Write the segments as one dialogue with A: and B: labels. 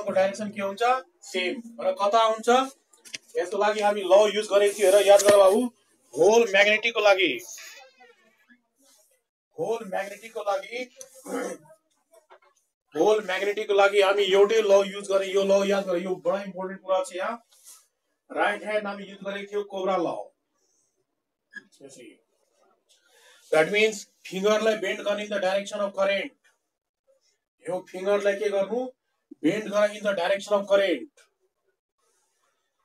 A: को डाइरेक्सन के हुन्छ सेम र कता हुन्छ यसको लागि हामी ल युज गरेको थियो र याद गर बाबु होल म्याग्नेटिकको लागि हामी एउटै ल युज गरे यो ल याद गरे यो बडा इम्पोर्टेन्ट कुरा छ यहाँ राइट ह्यान्ड हामी युज गरेको थियो कोब्रा ल दैट मीन्स फिंगरलाई बेन्ड गर्ने in the direction of current यो फिंगरलाई के गर्नु बेन्ड गर in the direction of current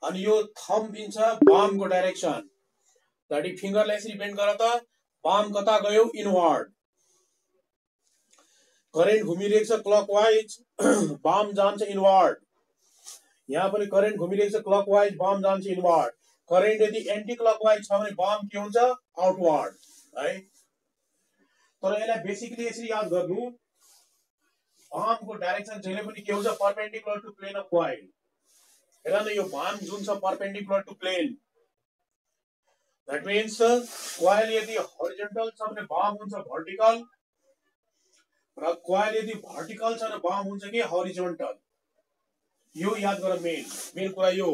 A: अनि यो थम्ब दिन्छ बाम को डाइरेक्सन दैट इज फिंगरलाई यसरी बेन्ड गर त बाम कता गयो इनवर्ड करेन्ट घुमिरहेको छ क्लकवाइज बाम जान्छ इनवर्ड यहाँ पनि करेन्ट घुमिरहेको छ क्लकवाइज बाम जान्छ इनवर्ड करेन्ट यदि एन्टी क्लकवाइज छ भने बाम के हुन्छ आउटवर्ड है तर यसलाई बेसिकली यसरी याद गर्नु बाम को डाइरेक्सन जहिले पनि के हुन्छ perpendicular to plane of coil हेर न यो बाम जुन छ perpendicular to plane that means coil यदि हरिजन्टल छ भने बाम हुन्छ भर्टिकल र कोइल यदि भर्टिकल छ भने बाम हुन्छ के हरिजन्टल यो याद गर मेन कुरा यो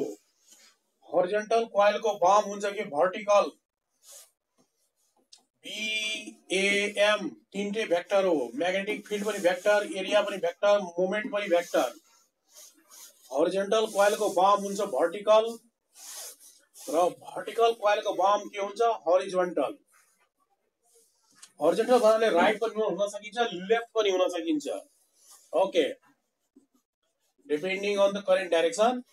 A: हरिजन्टल कोइल को बाम हुन्छ के भर्टिकल BAM तीनटे भेक्टर हो मैग्नेटिक फील्ड पनि भेक्टर एरिया पनि भेक्टर मोमेन्ट पनि भेक्टर हरिजन्टल कोइल को बाम हुन्छ भर्टिकल र भर्टिकल कोइल को बाम के हुन्छ हरिजन्टल हरिजन्टल भन्नाले राइट पनि हुन सकिन्छ लेफ्ट पनि हुन सकिन्छ okay depending on the current direction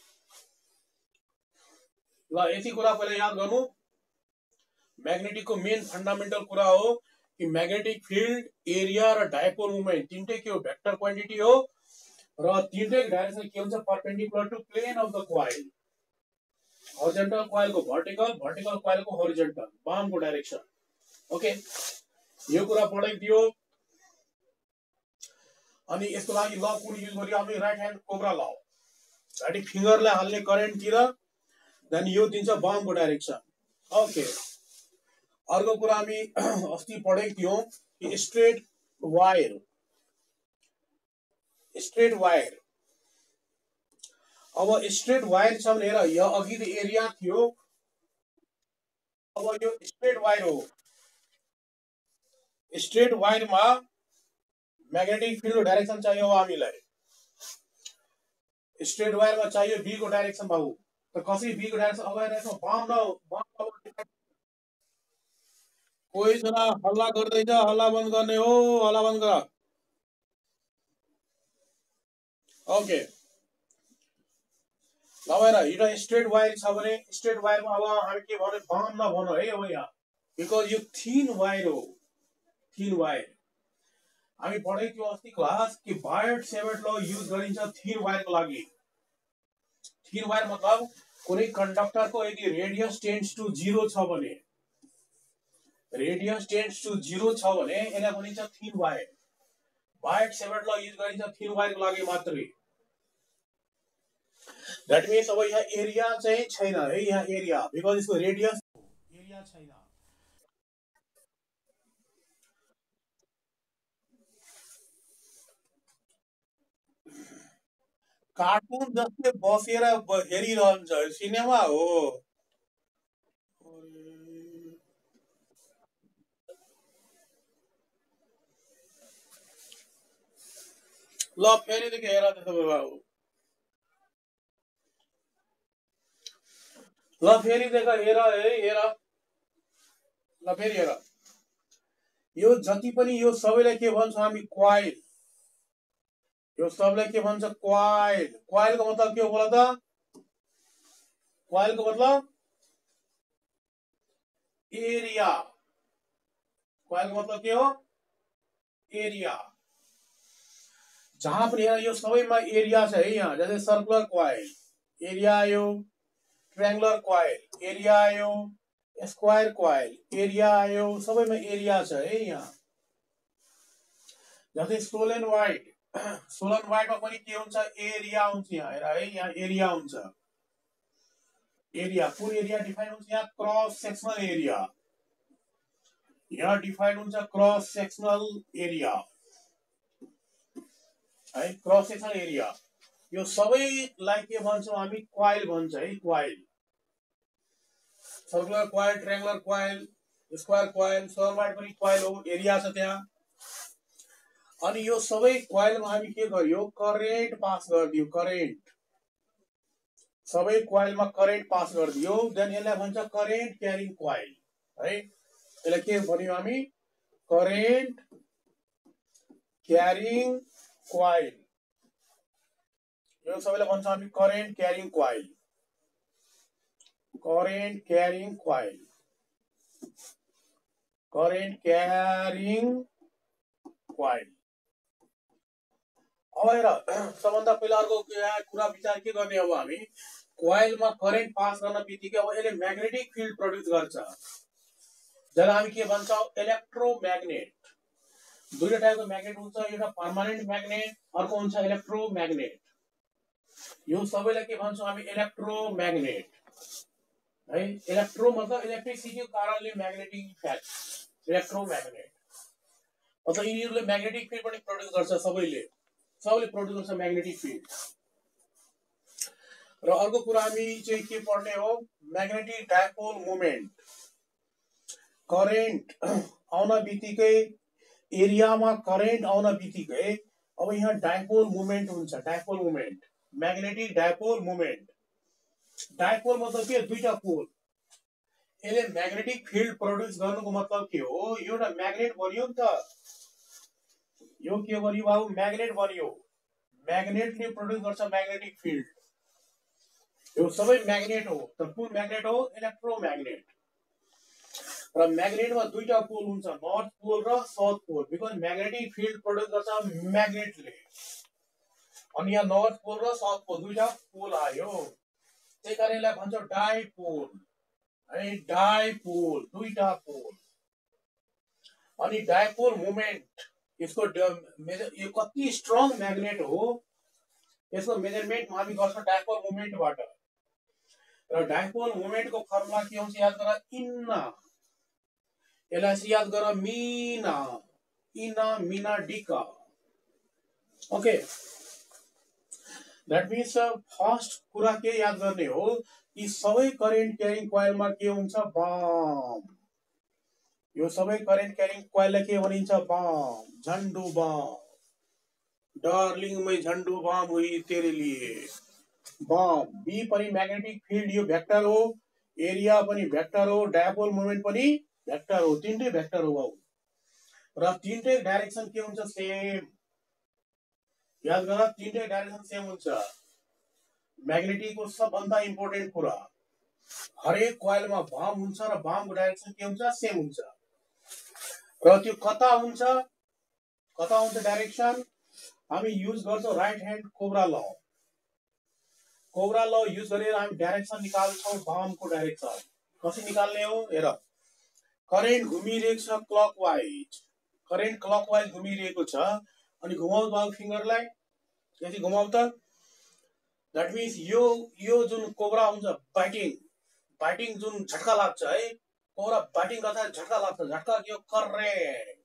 A: ल यति कुरा पहिले याद गर्नु मैग्नेटिक को मेन फंडामेंटल कुरा हो कि मैग्नेटिक फील्ड एरिया र डाइपोल मोमेन्ट तीनटै के हो भेक्टर क्वान्टिटी हो र तीनटै डाइरेक्सन के हुन्छ perpendicular to plane of the coil horizontal coil को भर्टिकल भर्टिकल कोइल को हरिजन्टल बाम को डाइरेक्सन ओके यो कुरा पढेको थियो अनि यसको लागि ल कुन युज गरियो हामी राइट ह्यान्ड कोब्रा ल दैट इज फिंगरलाई हाल्ने करेन्ट तिर देन यो दिन्छ बाम को डाइरेक्सन ओके अर्को कुरा हामी अस्ति पढेको थियौं कि स्ट्रेट वायर अब स्ट्रेट वायर छ भने हेर यो अघि त एरिया थियो अब यो स्ट्रेट वायर हो स्ट्रेट वायर मा मैग्नेटिक फील्ड डाइरेक्सन चाहियो हामीलाई स्ट्रेट वायर मा चाहियो बी को डाइरेक्सन बाबु त कसरी बी को डाइरेक्सन अगाडि राख्नु बाम कोही जना हल्ला गर्दैछ हल्ला बन्द गर्ने हो हल्ला बन्द गर ओके ल हेर स्ट्रेट वायर छ भने स्ट्रेट वायर मा अब हामी के भने बाम नभनौ है अब यहाँ बिकज यो थिन वायर हो थिन वायर हामी पढेको थियो अस्ति क्लास कि बायट सेभट ल युज गरिन्छ थिन वायर को लागि थिन वायर मतलब कुनै कन्डक्टर को यदि रेडियस टेन्ड्स टु 0 छ भने रेडियस टेन्ड्स टु 0 छ भने यसलाई भनिन्छ थिन वायर बायट सेभट ल युज गरिन्छ थिन वायर को लागि मात्रै दैट मीन्स अब यहाँ एरिया चाहिँ छैन है यहाँ एरिया बिकज यसको रेडियस एरिया छैन कार्टुन जस्तै बसेर हेरिरहन्छ सिनेमा हो ल फेरिदेखि हेर त्यसो भए बाबु ल फेरि देख हेर है हेर ल फेरि हेर यो जति पनि यो सबैलाई के भन्छौं हामी कोइल यो सबैलाई के भन्छ कोइल कोइल को मतलब के हो बोला त कोइल को मतलब एरिया कोइल को मतलब के हो एरिया जहां पनि यो सबैमा एरिया छ है यहाँ जस्तै सर्कुलर कोइल एरिया आयो ट्रायंगुलर कोइल एरिया आयो स्क्वायर कोइल एरिया आयो सबैमा एरिया छ है यहाँ जस्तै सोलेनोइड मा पनि के हुन्छ एरिया हुन्छ यहाँ हेर है यहाँ एरिया हुन्छ एरिया कुन एरिया डिफाइन हुन्छ यहाँ क्रस सेक्सनल एरिया यहाँ डिफाइन हुन्छ क्रस सेक्सनल एरिया है क्रस सेक्सनल एरिया यो सबैलाई के भन्छौँ हामी क्वाइल भन्छ है coil circular coil triangular coil square coil solenoid पनि क्वाइल हो एरिया छ त्यहाँ अनि यो सबै क्वाइलमा हामी के गर्यो करेन्ट पास गर्दियो करेन्ट सबै क्वाइलमा करेन्ट पास गर्दियो देन यसलाई भन्छ करेन्ट क्यारिङ क्वाइल है यसलाई के भन्यो हामी करेन्ट क्यारिङ क्वाइल यो सबैलाई भन्छ हामी current carrying coil current carrying coil current carrying coil अब हेर सबभन्दा पहिला अर्को कुरा विचार के गर्ने अब हामी कोइलमा करेन्ट पास गर्न बित्तिकै अब यसले म्याग्नेटिक फिल्ड प्रड्युस गर्छ जसलाई हामी के भन्छौं इलेक्ट्रोम्याग्नेट दुईटा टाइपको म्याग्नेट हुन्छ एउटा पर्मानेन्ट म्याग्नेट अर्को हुन्छ इलेक्ट्रोम्याग्नेट यो सबैलाई के भन्छौं हामी इलेक्ट्रोम्याग्नेट है इलेक्ट्रो मतलब इलेक्ट्रिसिटी को कारणले म्याग्नेटिक इफेक्ट इलेक्ट्रोम्याग्नेट मतलब यिनीहरुले म्याग्नेटिक फिल्ड पनि प्रड्युस गर्छ सबैले प्रड्युस गर्छ म्याग्नेटिक फिल्ड र अर्को कुरा हामी चाहिँ के पढ्ने हो म्याग्नेटिक डाइपोल मोमेन्ट करेन्ट आउन बित्तिकै एरियामा करेन्ट आउन बित्तिकै अब यहाँ डाइपोल मोमेन्ट हुन्छ dipole moment magnetic dipole moment dipole मतलब के दुईटा पोल यसले म्याग्नेटिक फिल्ड प्रड्युस गर्नुको मतलब के हो एउटा म्याग्नेट बन्यो नि त यो के बन्यो बाबु म्याग्नेट बन्यो म्याग्नेटले प्रड्युस गर्छ म्याग्नेटिक फिल्ड यो सबै म्याग्नेट हो त कुन म्याग्नेट हो इलेक्ट्रोम्याग्नेट र म्याग्नेटमा दुईटा पोल हुन्छ नर्थ पोल र south pole because magnetic field produce गर्छ म्याग्नेटले अनि यहाँ नर्थ पोल र साउथ पोल दुईटा पोल आयो त्यही कारण यसलाई भन्छ डाइपोल है डाइपोल दुईटा पोल अनि डाइपोल मोमेन्ट यसको यो कति स्ट्रङ म्याग्नेट हो यसको मेजरमेन्ट हामी गर्छौं डाइपोल मोमेन्टबाट र डाइपोल मोमेन्टको फर्मुला के हुन्छ याद गर इन्ना यसलाई याद गर मीना इना मीना डिका ओके That means फर्स्ट कुरा के याद गर्ने हो कि सबै करेन्ट क्यारिङ कोइलमा के हुन्छ बम यो सबै करेन्ट क्यारिङ कोइललाई के भनिन्छ बम झन्डु बम डार्लिंग में झन्डु बम हुई तेरे लिए बम बी पनि म्याग्नेटिक फिल्ड यो भेक्टर हो एरिया पनि भेक्टर हो डाइपोल मोमेन्ट पनि भेक्टर हो तीनटै भेक्टर हो बाबु र तीनटै डाइरेक्सन के हुन्छ सेम याद गर तीनटै डाइरेक्सन सेम हुन्छ म्याग्नेटिक को सबभन्दा इम्पोर्टेन्ट कुरा हरेक कोइलमा बम हुन्छ र बमको डाइरेक्सन के हुन्छ सेम हुन्छ र त्यो कता हुन्छ डाइरेक्सन हामी युज गर्छौं राइट ह्यान्ड कोब्रा ल युज गरेर हामी डाइरेक्सन निकाल्छौं बमको डाइरेक्सन कसरी निकाल्ने हो हेर करेन्ट घुमिरहेको छ क्लकवाइज करेन्ट क्लकवाइज घुमिरहेको छ अनि घुमाउ बाबु फिंगरलाई यदि घुमाउ त दैट मीन्स यो जुन कोब्रा हुन्छ बाइटिङ जुन झट्का लाग्छ है कोब्रा बाइटिङ गर्दा झट्का लाग्छ झट्का यो करेन्ट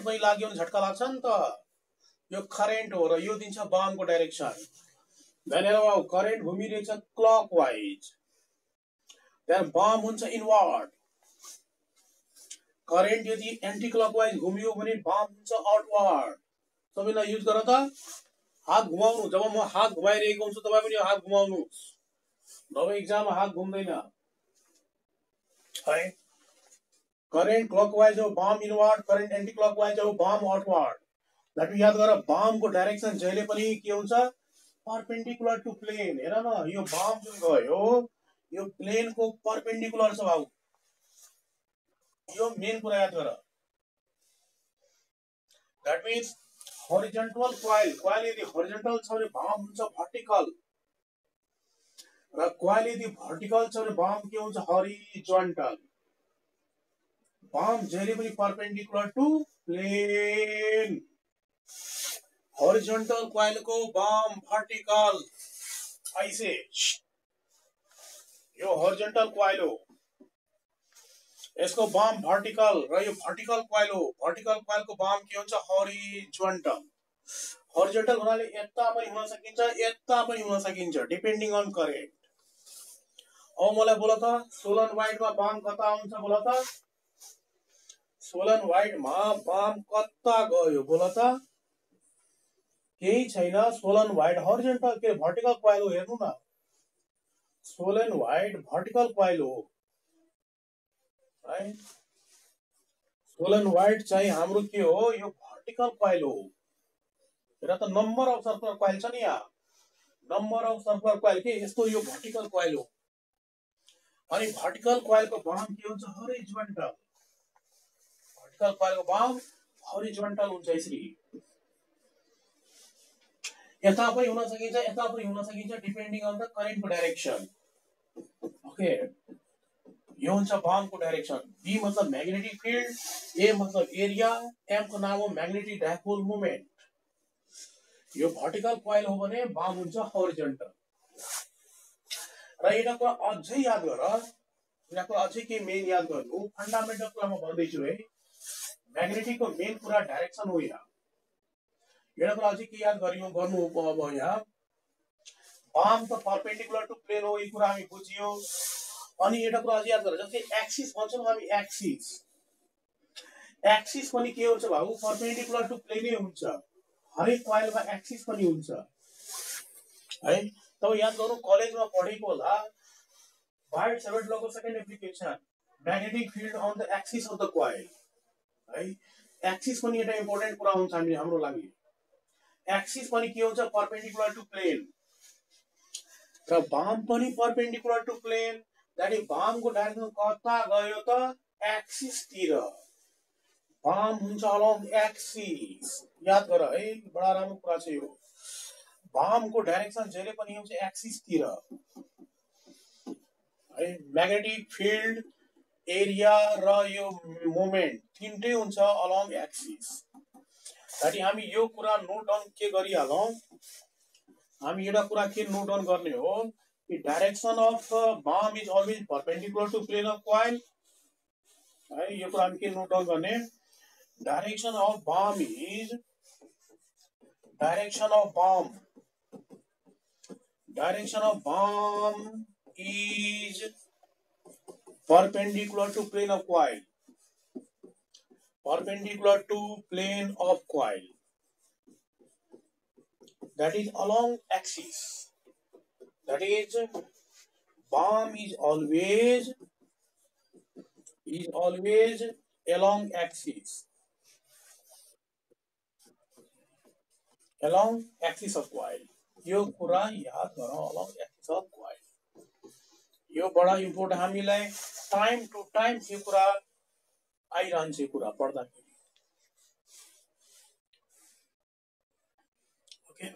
A: पनि लाग्यो भने झट्का लाग्छ नि त यो करेन्ट हो र यो दिन्छ बमको डाइरेक्सन भनेर बाबु करेन्ट घुमिरहेको छ क्लकवाइज त्यहाँ बम हुन्छ इनवर्ड करेन्ट यदि एन्टी क्लकवाइज घुमियो भने बम हुन्छ आउटवर्ड सबैलाई युज गर त हात घुमाउनु जब म हात घुमाइरहेको हुन्छु तपाई पनि हात घुमाउनुस् नभए एक्जाममा हात घुम्दैन है करेन्ट क्लकवाइज हो bomb inward current anti clockwise हो बम आउटवर्ड दैट याद गर बमको डाइरेक्सन जहिले पनि के हुन्छ परपेन्डिकुलर टु प्लेन हेर न यो बम जुन गयो यो प्लेनको परपेन्डिकुलर छ बाबु यो मेन कुरा याद गर दैट मीन्स horizontal coil यदि horizontal छ भने बम हुन्छ vertical र coil यदि vertical छ भने बम के हुन्छ horizontal बम जहिले पनि perpendicular to plane horizontal coil को बम vertical ऐसे यो horizontal coil हो यसको बम वर्टिकल र यो वर्टिकल कोइल हो वर्टिकल कोइल को बम के हुन्छ हरिजोन्टल हरिजोन्टल हुनाले यता पनि हुन सकिन्छ, यता पनि हुन सकिन्छ, डिपेन्डिङ अन करेन्ट। अब मलाई बोल त सोलेनोइडमा बाम कता हुन्छ बोल त? सोलेनोइडमा बाम कता गयो बोल त? केही छैन। सोलेनोइड हरिजोन्टल के भर्टिकल कोइल हो, हेर्नु न। सोलेनोइड भर्टिकल कोइल हो है। सोलेनोइड चाहिँ हाम्रो के हो, यो भर्टिकल कोइल हो। हेर त नम्बर अफ सर्कुलर कोइल छ नि यहाँ, नम्बर अफ सर्कुलर कोइल के यस्तो, यो भर्टिकल कोइल हो। अनि भर्टिकल कोइलको बाम के हुन्छ, हरिजोन्टल। भर्टिकल कोइलको बाम हरिजोन्टल हुन्छ यसरी। यता पनि हुन सकिन्छ, यता पनि हुन सकिन्छ, डिपेन्डिङ अन द करेन्टको डाइरेक्सन। ओके, यो हुन्छ बामको डाइरेक्सन। बी मतलब म्याग्नेटिक फिल्ड, ए मतलब एरिया, एम को नाम हो म्याग्नेटिक डाइपोल मोमेन्ट। यो भर्टिकल कोइल हो भने बाम हुन्छ हरिजोन्टल। र एउटा कुरा अझै याद गर, एउटा कुरा अझै के मेन याद गर्नु, फन्डामेन्टल कुरा म भन्दैछु है। म्याग्नेटिकको मेन कुरा डाइरेक्सन हो यहाँ। एउटा कुरा अझै के याद गर्नु अब यहाँ, बाम त परपेन्डिकुलर टु प्लेन हो, यो कुरा हामी बुझियो। अनि एउटा कुरा अझै याद गर, जस्तै एक्सिस भन्छौँ हामी, एक्सिस एक्सिस पनि के हुन्छ बाबु, परपेन्डिकुलर टु प्लेनै हुन्छ। हरेक कोइलमा एक्सिस पनि हुन्छ है। तब याद गर्नु, कलेजमा पढेको होला, वाइट सेभेट लको second application, magnetic field on the axis of the coil है। एक्सिस पनि एउटा इम्पोर्टेन्ट कुरा हुन्छ हाम्रो लागि। एक्सिस पनि के हुन्छ, परपेन्डिकुलर टु प्लेन। र बाम पनि perpendicular to plane. That is बामको डाइरेक्सन कता गयो त, एक्सिस तिर। बाम हुन्छ अलोङ एक्सिस। याद गर है, बडा राम्रो कुरा छ यो। बामको डाइरेक्सन जहिले पनि हुन्छ एक्सिस तिर है। म्याग्नेटिक फिल्ड, एरिया र यो मोमेन्ट तीनटै हुन्छ अलोङ एक्सिस। ताकि हामी यो कुरा नोट डाउन के गरिहालौँ, हामी एउटा कुरा के नोट डाउन गर्ने हो कि डाइरेक्सन अफ बाम is always perpendicular to plane of coil है। यो कुरा हामी के नोट डाउन गर्ने, डाइरेक्सन अफ बाम इज, डाइरेक्सन अफ बाम is perpendicular to plane of coil, perpendicular to plane of coil, that is along axis. That is, BAM is always along axis, along axis of coil. यो कुरा याद गरौँ, along axis of coil। यो बडा important, हामीलाई time to time यो कुरा आइरहन्छ, यो कुरा पढ्दाखेरि। Okay,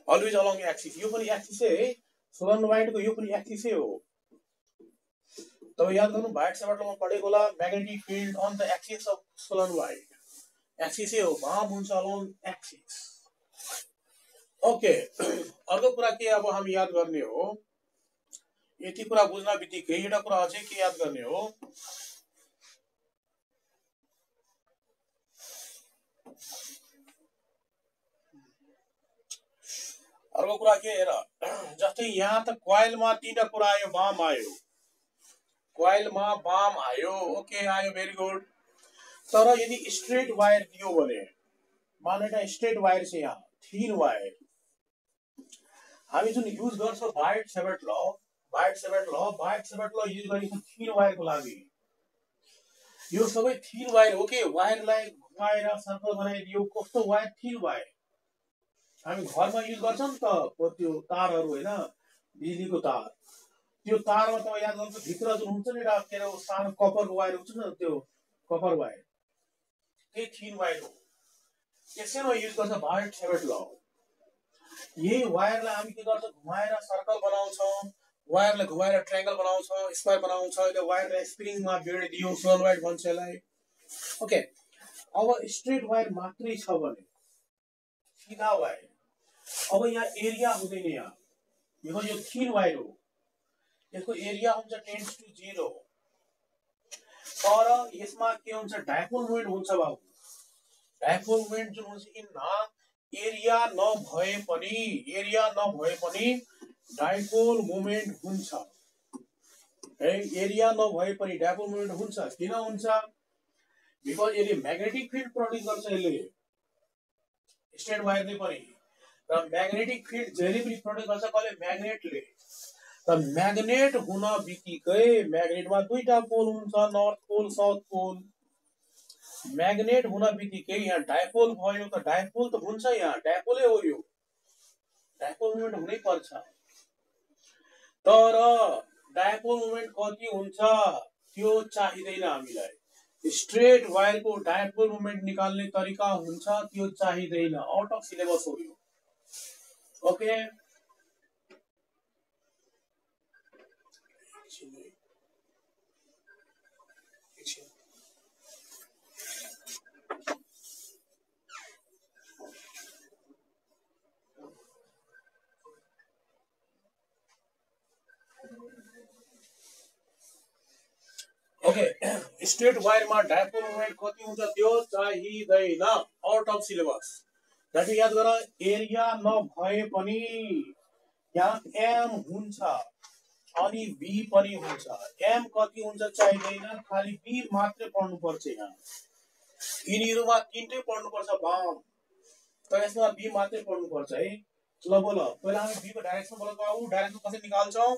A: always along axis. यो पनि एक्सिसै है, सोलेनोइडको यो पनि एक्सिसै हो। तब याद गर्नु, वाइट सेभटमा पढेको होला, magnetic field on the axis of solenoid, एक्सिसै हो, बाम हुन्छ अलोङ एक्सिस। ओके, अर्को कुरा के अब हामी याद गर्ने हो, यति कुरा बुझ्न बित्तिकै एउटा कुरा अझै के याद गर्ने हो, अर्को कुरा के हेर, जस्तै यहाँ त कोइलमा तीनटा कुरा आयो, बाम आयो, कोइलमा बाम आयो, ओके आयो, भेरी गुड। तर यदि स्ट्रेट वायर दियो भने, मान एउटा स्ट्रेट वायर छ यहाँ, थिन वायर, हामी जुन युज गर्छौँ वाइट सेभट ल, वाइट सेभट ल युज गरिन्छ थिन वायरको लागि। यो सबै थिन वायर हो के, वायरलाई घुमाएर सर्कल बनाइदियो, कस्तो वायर, थिन वायर। हामी घरमा युज गर्छौँ नि त त्यो तारहरू हैन, बिजुलीको तार, त्यो तारमा त याद गर्नु, भित्र जुन हुन्छ नि एउटा के अरे सानो कपर वायर हुन्छ नि, त्यो कपर वायर, त्यही थिन वायर हो। त्यसैमा युज गर्छ वाइट सेभट ल। यही वायरलाई हामी के गर्छौँ, घुमाएर सर्कल बनाउँछौँ, वायरलाई घुमाएर ट्रायंगल बनाउँछौँ, स्क्वायर बनाउँछौँ, यो वायरलाई स्प्रिङमा बेडिदियो, सोलेनोइड भन्छ यसलाई। ओके, अब स्ट्रेट वायर मात्रै छ भने, सीधा वायर, अब यहाँ एरिया हुँदैन, यहाँ यो थिन वायर हो, यसको एरिया हुन्छ टेन्ड्स टु 0। तर यसमा के हुन्छ, डाइपोल मोमेन्ट हुन्छ बाबु। डाइपोल मोमेन्ट जुन हुन्छ इन एरिया नभए पनि डाइपोल मोमेन्ट हुन्छ है। एरिया नभए पनि डाइपोल मोमेन्ट हुन्छ। किन हुन्छ? बिकज यसले म्याग्नेटिक फिल्ड प्रड्युस गर्छ। यसले स्ट्रेट वायरले पनि र म्याग्नेटिक फिल्ड जहिले पनि प्रड्युस गर्छ कसले? म्याग्नेटले। र म्याग्नेट हुन बित्तिकै म्याग्नेटमा दुईटा पोल हुन्छ, north pole south pole. Magnet हुन बित्तिकै यहाँ डाइपोल भयो त डाइपोल त हुन्छ, यहाँ डाइपोलै हो, यो डाइपोल मोमेन्ट हुनै पर्छ। तर डाइपोल मोमेन्ट कति हुन्छ त्यो चाहिँदैन हामीलाई। स्ट्रेट वायरको डाइपोल मोमेन्ट निकाल्ने तरिका हुन्छ त्यो चाहिँदैन, आउट अफ सिलेबस हो यो। ओके, ओके, स्ट्रेट वायरमा डाइपोल मोमेन्ट कति हुन्छ त्यो चाहिँदैन, आउट अफ सिलेबस। दाजु याद गर, एरिया नभए पनि यहाँ एम हुन्छ अनि बी पनि हुन्छ। एम कति हुन्छ चाहिँदैन, खाली बी मात्रै पढ्नुपर्छ। यहाँ यिनीहरूमा तीनटै पढ्नुपर्छ बाम, तर यसमा बी मात्रै पढ्नुपर्छ है। ल बोल, पहिला हामी बी को डाइरेक्सन बोल बाबु, डाइरेक्सन कसरी निकाल्छौं?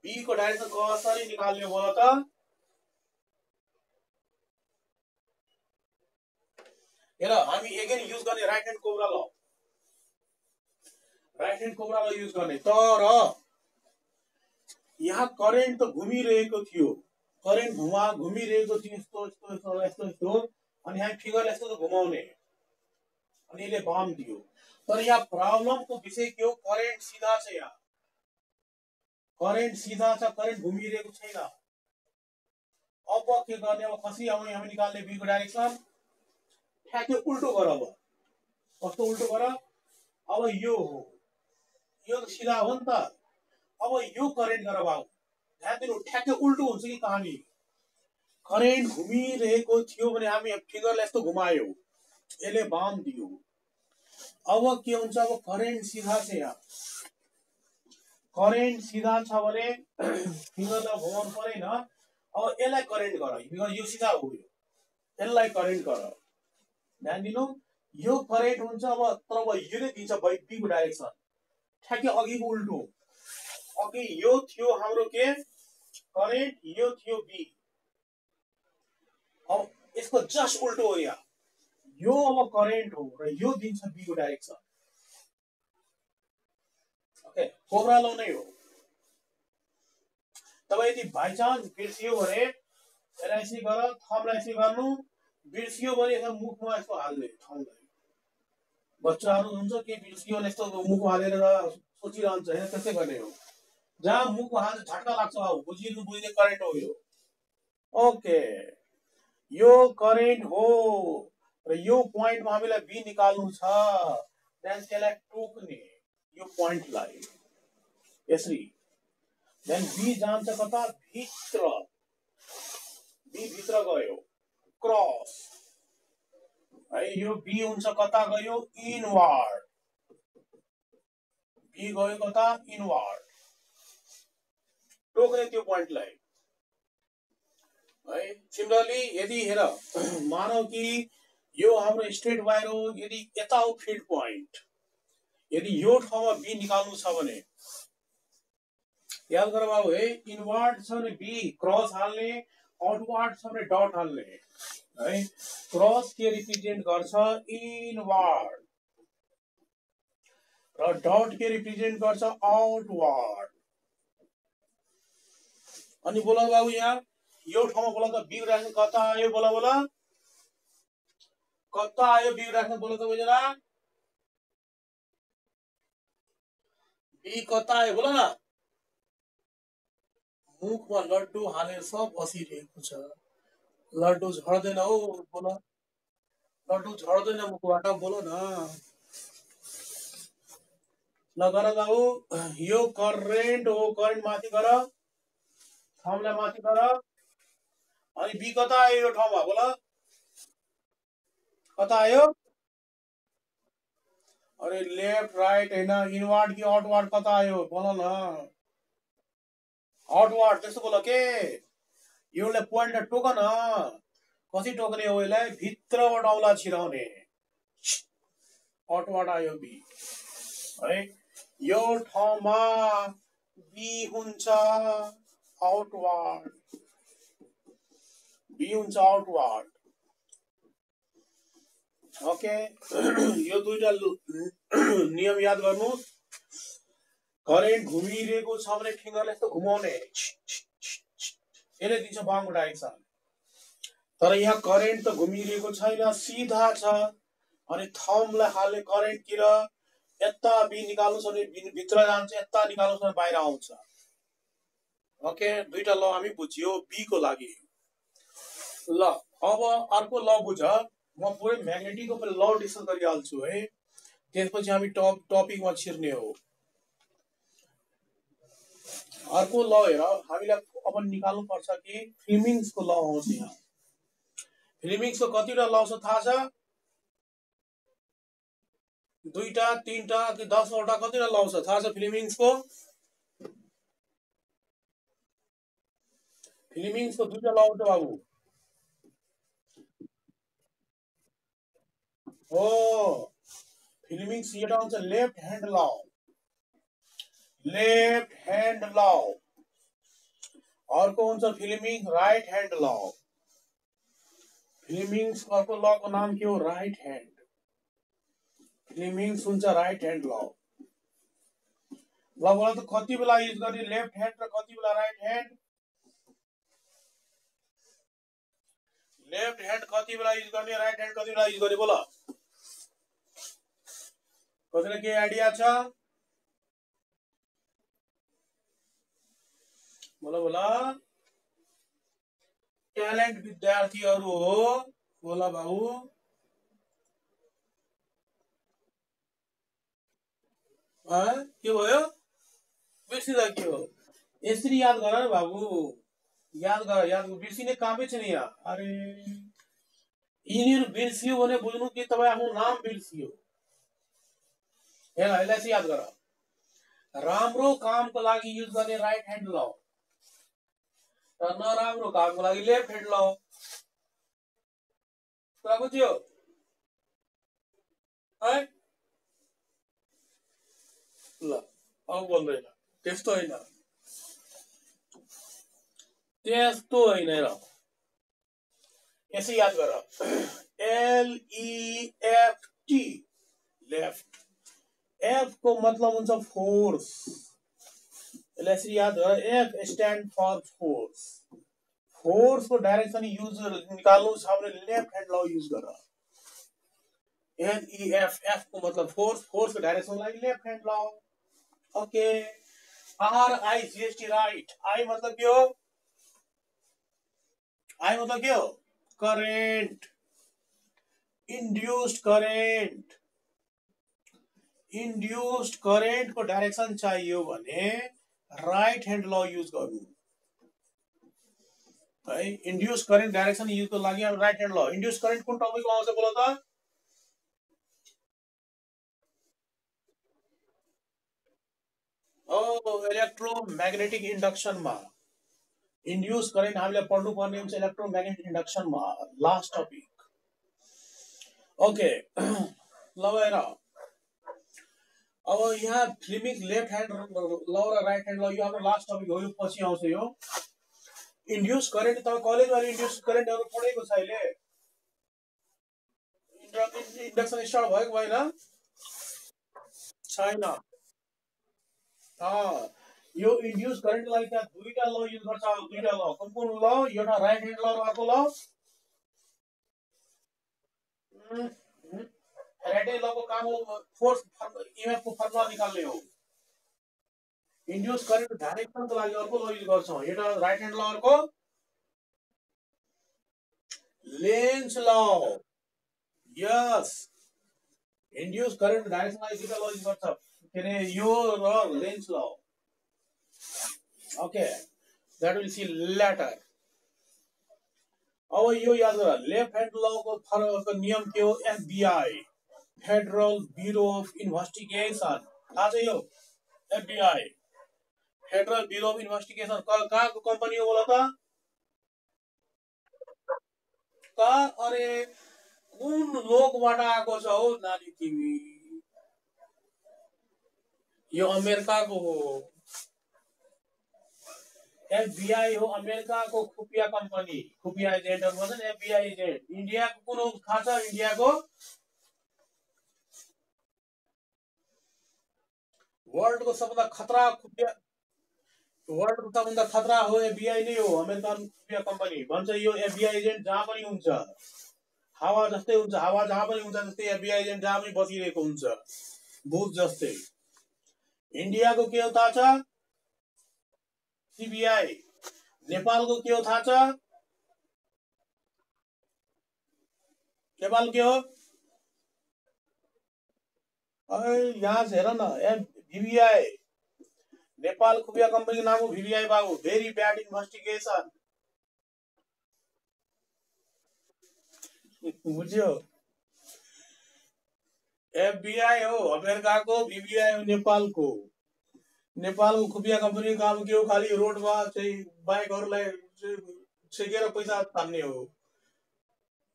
A: बी को डाइरेक्सन कसरी निकाल्ने बोल त? हेर, हामी अगेन युज गर्ने राइट ह्यान्ड कोब्रा ल, राइट ह्यान्ड कोब्रा ल युज गर्ने। तर यहाँ करेन्ट त घुमिरहेको थियो, करेन्ट घुमिरहेको थियो यस्तो यस्तो यस्तो यस्तो यस्तो, अनि हामी फिगर यस्तो त घुमाउने अनि यसले बाम दियो। तर यहाँ प्रब्लमको विषय के हो? करेन्ट सिधा छ, यहाँ करेन्ट सिधा छ, करेन्ट घुमिरहेको छैन। अब के गर्ने? अब कसरी हामी निकाल्ने बी को डाइरेक्सन? ठ्याक्कै उल्टो गर। अब कस्तो उल्टो गर? अब यो हो, यो त सिधा हो नि त। अब यो करेन्ट गर बाबु, ध्यान दिनु, ठ्याक्कै उल्टो हुन्छ कि कहानी। करेन्ट घुमिरहेको थियो भने हामी फिगरलाई यस्तो घुमायो, यसले बाम दियो। अब के हुन्छ? अब करेन्ट सिधा छ, यहाँ करेन्ट सिधा छ भने फिगरलाई घुमाउनु परेन। अब यसलाई करेन्ट गर, बिकज यो सिधा हो, यसलाई करेन्ट गर। ध्यान दिनु, यो करेन्ट हुन्छ। अब तर अब योले दिन्छ बी को डाइरेक्सन, ठ्याक्कै अघिको उल्टो। अघि यो थियो हाम्रो के करेन्ट, यो थियो बी, अब यसको जस्ट उल्टो हो यहाँ। यो अब करेन्ट हो र यो दिन्छ बी को डाइरेक्सन। ओके, कोब्रा लौ नै हो। तब यदि बाइचान्स बिर्सियो भने यसलाई यसरी गर, थम्बलाई यसरी गर्नु, बिर्सियो भने यसो मुखमा यस्तो हाल्ने ठाउँलाई। बच्चाहरू हुन्छ के बिर्सियो भने यस्तो मुख हालेर सोचिरहन्छ, होइन त्यस्तै गर्ने हो। जहाँ मुख हाल्छ झट्का लाग्छ, अब बुझिनु बुझ्ने करेन्ट हो यो। ओके, यो करेन्ट हो र यो पोइन्टमा हामीलाई बी निकाल्नु छ। त्यहाँदेखि त्यसलाई टोक्ने, यो पोइन्टलाई यसरी। देन बी जान्छ कता? भित्र, बी भित्र गयो, क्रस है। यो बी हुन्छ कता गयो? इनवार्ड। बी गयो कता? इनवार्ड। टोक्ने त्यो पोइन्टलाई है। सिमिलरली यदि हेर, मानौ कि यो हाम्रो स्ट्रेट वायर हो, यदि यता हो फिल्ड पोइन्ट, यदि यो ठाउँमा बी निकाल्नु छ भने याद गर बाबु है, इनवार्ड छ भने बी क्रस हाल्ने, आउटवार्ड छ भने डट हाल्ने है। क्रस के रिप्रेजेन्ट गर्छ? इनवार्ड, र डट के रिप्रेजेन्ट गर्छ? आउटवार्ड। अनि बोला बाबु यहाँ यो ठाउँमा बोला त बी राख्नु कता आयो? बोला बोला, कता आयो बी राख्नु? बोला त बुझेन? बी कता आयो? बोला न। मुखमा लड्डु हालेर सब बसिरहेको छ, लड्डु झर्दैन हो। बोल, लड्डु झर्दैन मुखबाट, बोल न। ल गर बाबु, यो करेन्ट हो, करेन्ट माथि गर, थम्बलाई माथि गर। अनि बी कता आयो यो ठाउँमा? बोल, कता आयो? अरे लेफ्ट राइट हैन इनवर्ड कि आउटवर्ड कता आयो बोल न आउटवर्ड त्यस्तो बोल के एउटा पोइन्ट टोक न कति टोक्ने हो यसलाई भित्रबाट औला छिराउने आउटवर्ड आयो बी है यो ठाउँमा बी हुन्छ आउटवर्ड बी हुन्छ आउटवर्ड ओके यो दुईटा नियम याद गर्नु करेन्ट घुमिरहेको छ भने फिङ्गरले यस्तो घुमाउने यसले दिन्छ बमको डाइरेक्सन तर यहाँ करेन्ट त घुमिरहेको छैन सिधा छ अनि थम्बलाई हाल्ने करेन्टतिर यता बी निकाल्नु छ भने भित्र जान्छ यता निकाल्नु छ भने बाहिर आउँछ ओके दुईटा ल हामी बुझ्यो बी को लागि ल अब अर्को ल बुझ म पुरै म्याग्नेटिकको पनि ल डिस्कस गरिहाल्छु है त्यसपछि हामी टपिकमा छिर्ने हो अर्को ल हेर हामीलाई अब निकाल्नु पर्छ कि फ्लेमिङ्सको ल आउँछ यहाँ फ्लेमिङ्सको कतिवटा ल छ थाहा छ दुईटा तीनटा कि 10 वटा कतिवटा ल छ थाहा छ फ्लेमिङ्सको दुईटा ल आउँछ बाबु हो फ्लेमिङ्स एउटा आउँछ लेफ्ट ह्यान्ड ल अर्को हुन्छ फ्लेमिङ्स राइट ह्यान्ड ल फ्लेमिङ्स अर्को ल को नाम के हो राइट ह्यान्ड फ्लेमिङ्स हुन्छ राइट ह्यान्ड ल बोला त कति बेला युज गर्ने लेफ्ट ह्यान्ड र कति बेला राइट ह्यान्ड लेफ्ट ह्यान्ड कति बेला युज गर्ने राइट ह्यान्ड कति बेला युज गर्ने बोला कसैलाई के आइडिया छ बोला बोला ट्यालेन्ट विद्यार्थीहरू हो बोला बाबु के भयो बिर्सिँदा के हो यसरी याद गर न बाबु याद बिर्सिने कामै छैन यहाँ अरे यिनीहरू बिर्सियो भने बुझ्नु कि तपाईँ आफ्नो नाम बिर्सियो यसलाई चाहिँ याद गर राम्रो कामको लागि युज गर्ने राइट ह्यान्ड ल र नराम्रो कामको लागि लेफ्ट ह्यान्ड ल कुरा बुझ्यो है ल अब बोल्दैन त्यस्तो होइन र यसै याद गर LEFT लेफ्ट एफ को मतलब हुन्छ फोर्स यसलाई यसरी याद गर एफ स्ट्यान्ड फर फोर्स को डाइरेक्सन युज निकाल्नु छ भने लेफ्ट ह्यान्ड ल युज गर LEF एफ को मतलब फोर्स को डाइरेक्सन लागि लेफ्ट ह्यान्ड ल ओके RIGST राइट आई मतलब के हो करेन्ट इन्ड्युस्ड करेन्ट को डाइरेक्सन चाहियो भने राइट ह्यान्ड ल युज गर्नु है इन्ड्युस करेन्ट डाइरेक्सन युजको लागि हामी राइट ह्यान्ड ल इन्ड्युस करेन्ट कुन टपिकमा आउँछ बोल त इलेक्ट्रोम्याग्नेटिक इन्डक्सनमा इन्ड्युस करेन्ट हामीले पढ्नु पर्ने हुन्छ इलेक्ट्रोम्याग्नेटिक इन्डक्सनमा लास्ट टपिक ओके ल हेर अब यहाँ फ्लेमिङ्स लेफ्ट ह्यान्ड ल र राइट ह्यान्ड ल यो हाम्रो लास्ट टपिक हो यो पछि आउँछ यो इन्ड्युस करेन्ट तपाईँ कलेजमा इन्ड्युस करेन्टहरू पढेको छ अहिले इन्डक्सन स्टार्ट भएको भएन छैन यो इन्ड्युस करेन्ट लागि त्यहाँ दुईटा ल युज गर्छ दुईटा ल कुन ल एउटा राइट ह्यान्ड ल र अर्को ल राइट ह्यान्ड लको काम हो फोर्स इएमएफ को फर्मुला निकाल्ने हो इन्ड्युस करेन्ट डाइरेक्सनको लागि अर्को ल युज गर्छौं एउटा राइट ह्यान्ड ल अर्को लेन्स ल यस इन्ड्युस करेन्ट डाइरेक्सन लागि दुईटा ल युज गर्छ के रे यो र लेन्स ल okay that will see later अब यो याद गर लेफ्ट ह्यान्ड ल को नियम के हो FBI federal bureau of investigation थाहा छ यो FBI federal bureau of investigation कहाँको कम्पनी हो बोला त अरे कुन लोकबाट आएको छ हौ नानी तिमी यो अमेरिकाको हो FBI हो अमेरिकाको खुफिया कम्पनी खुफिया एजेन्टहरु भन्छ नि FBI एजेन्ट इन्डियाको कुन हो थाहा छ इन्डियाको वर्ल्डको सबभन्दा खतरा खुफिया वर्ल्डको सबभन्दा खतरा हो FBI नै हो अमेरिकन खुफिया कम्पनी भन्छ यो FBI एजेन्ट जहाँ पनि हुन्छ हावा जस्तै हुन्छ हावा जहाँ पनि हुन्छ जस्तै FBI एजेन्ट जहाँ पनि बसिरहेको हुन्छ बुझ जस्तै इन्डियाको के हो थाहा छ CBI नेपालको के हो थाहा छ नेपाल के हो यहाँ हेर न VBI नेपाल खुफिया कम्पनी नाम हो VBI बाबु भेरी ब्याड इन्भेस्टिगेसन बुझ्यो FBI हो अमेरिकाको VBI हो नेपालको खुफिया कम्पनी काम के हो खाली रोडमा चाहिँ बाइकहरूलाई छेकेर पैसा तान्ने हो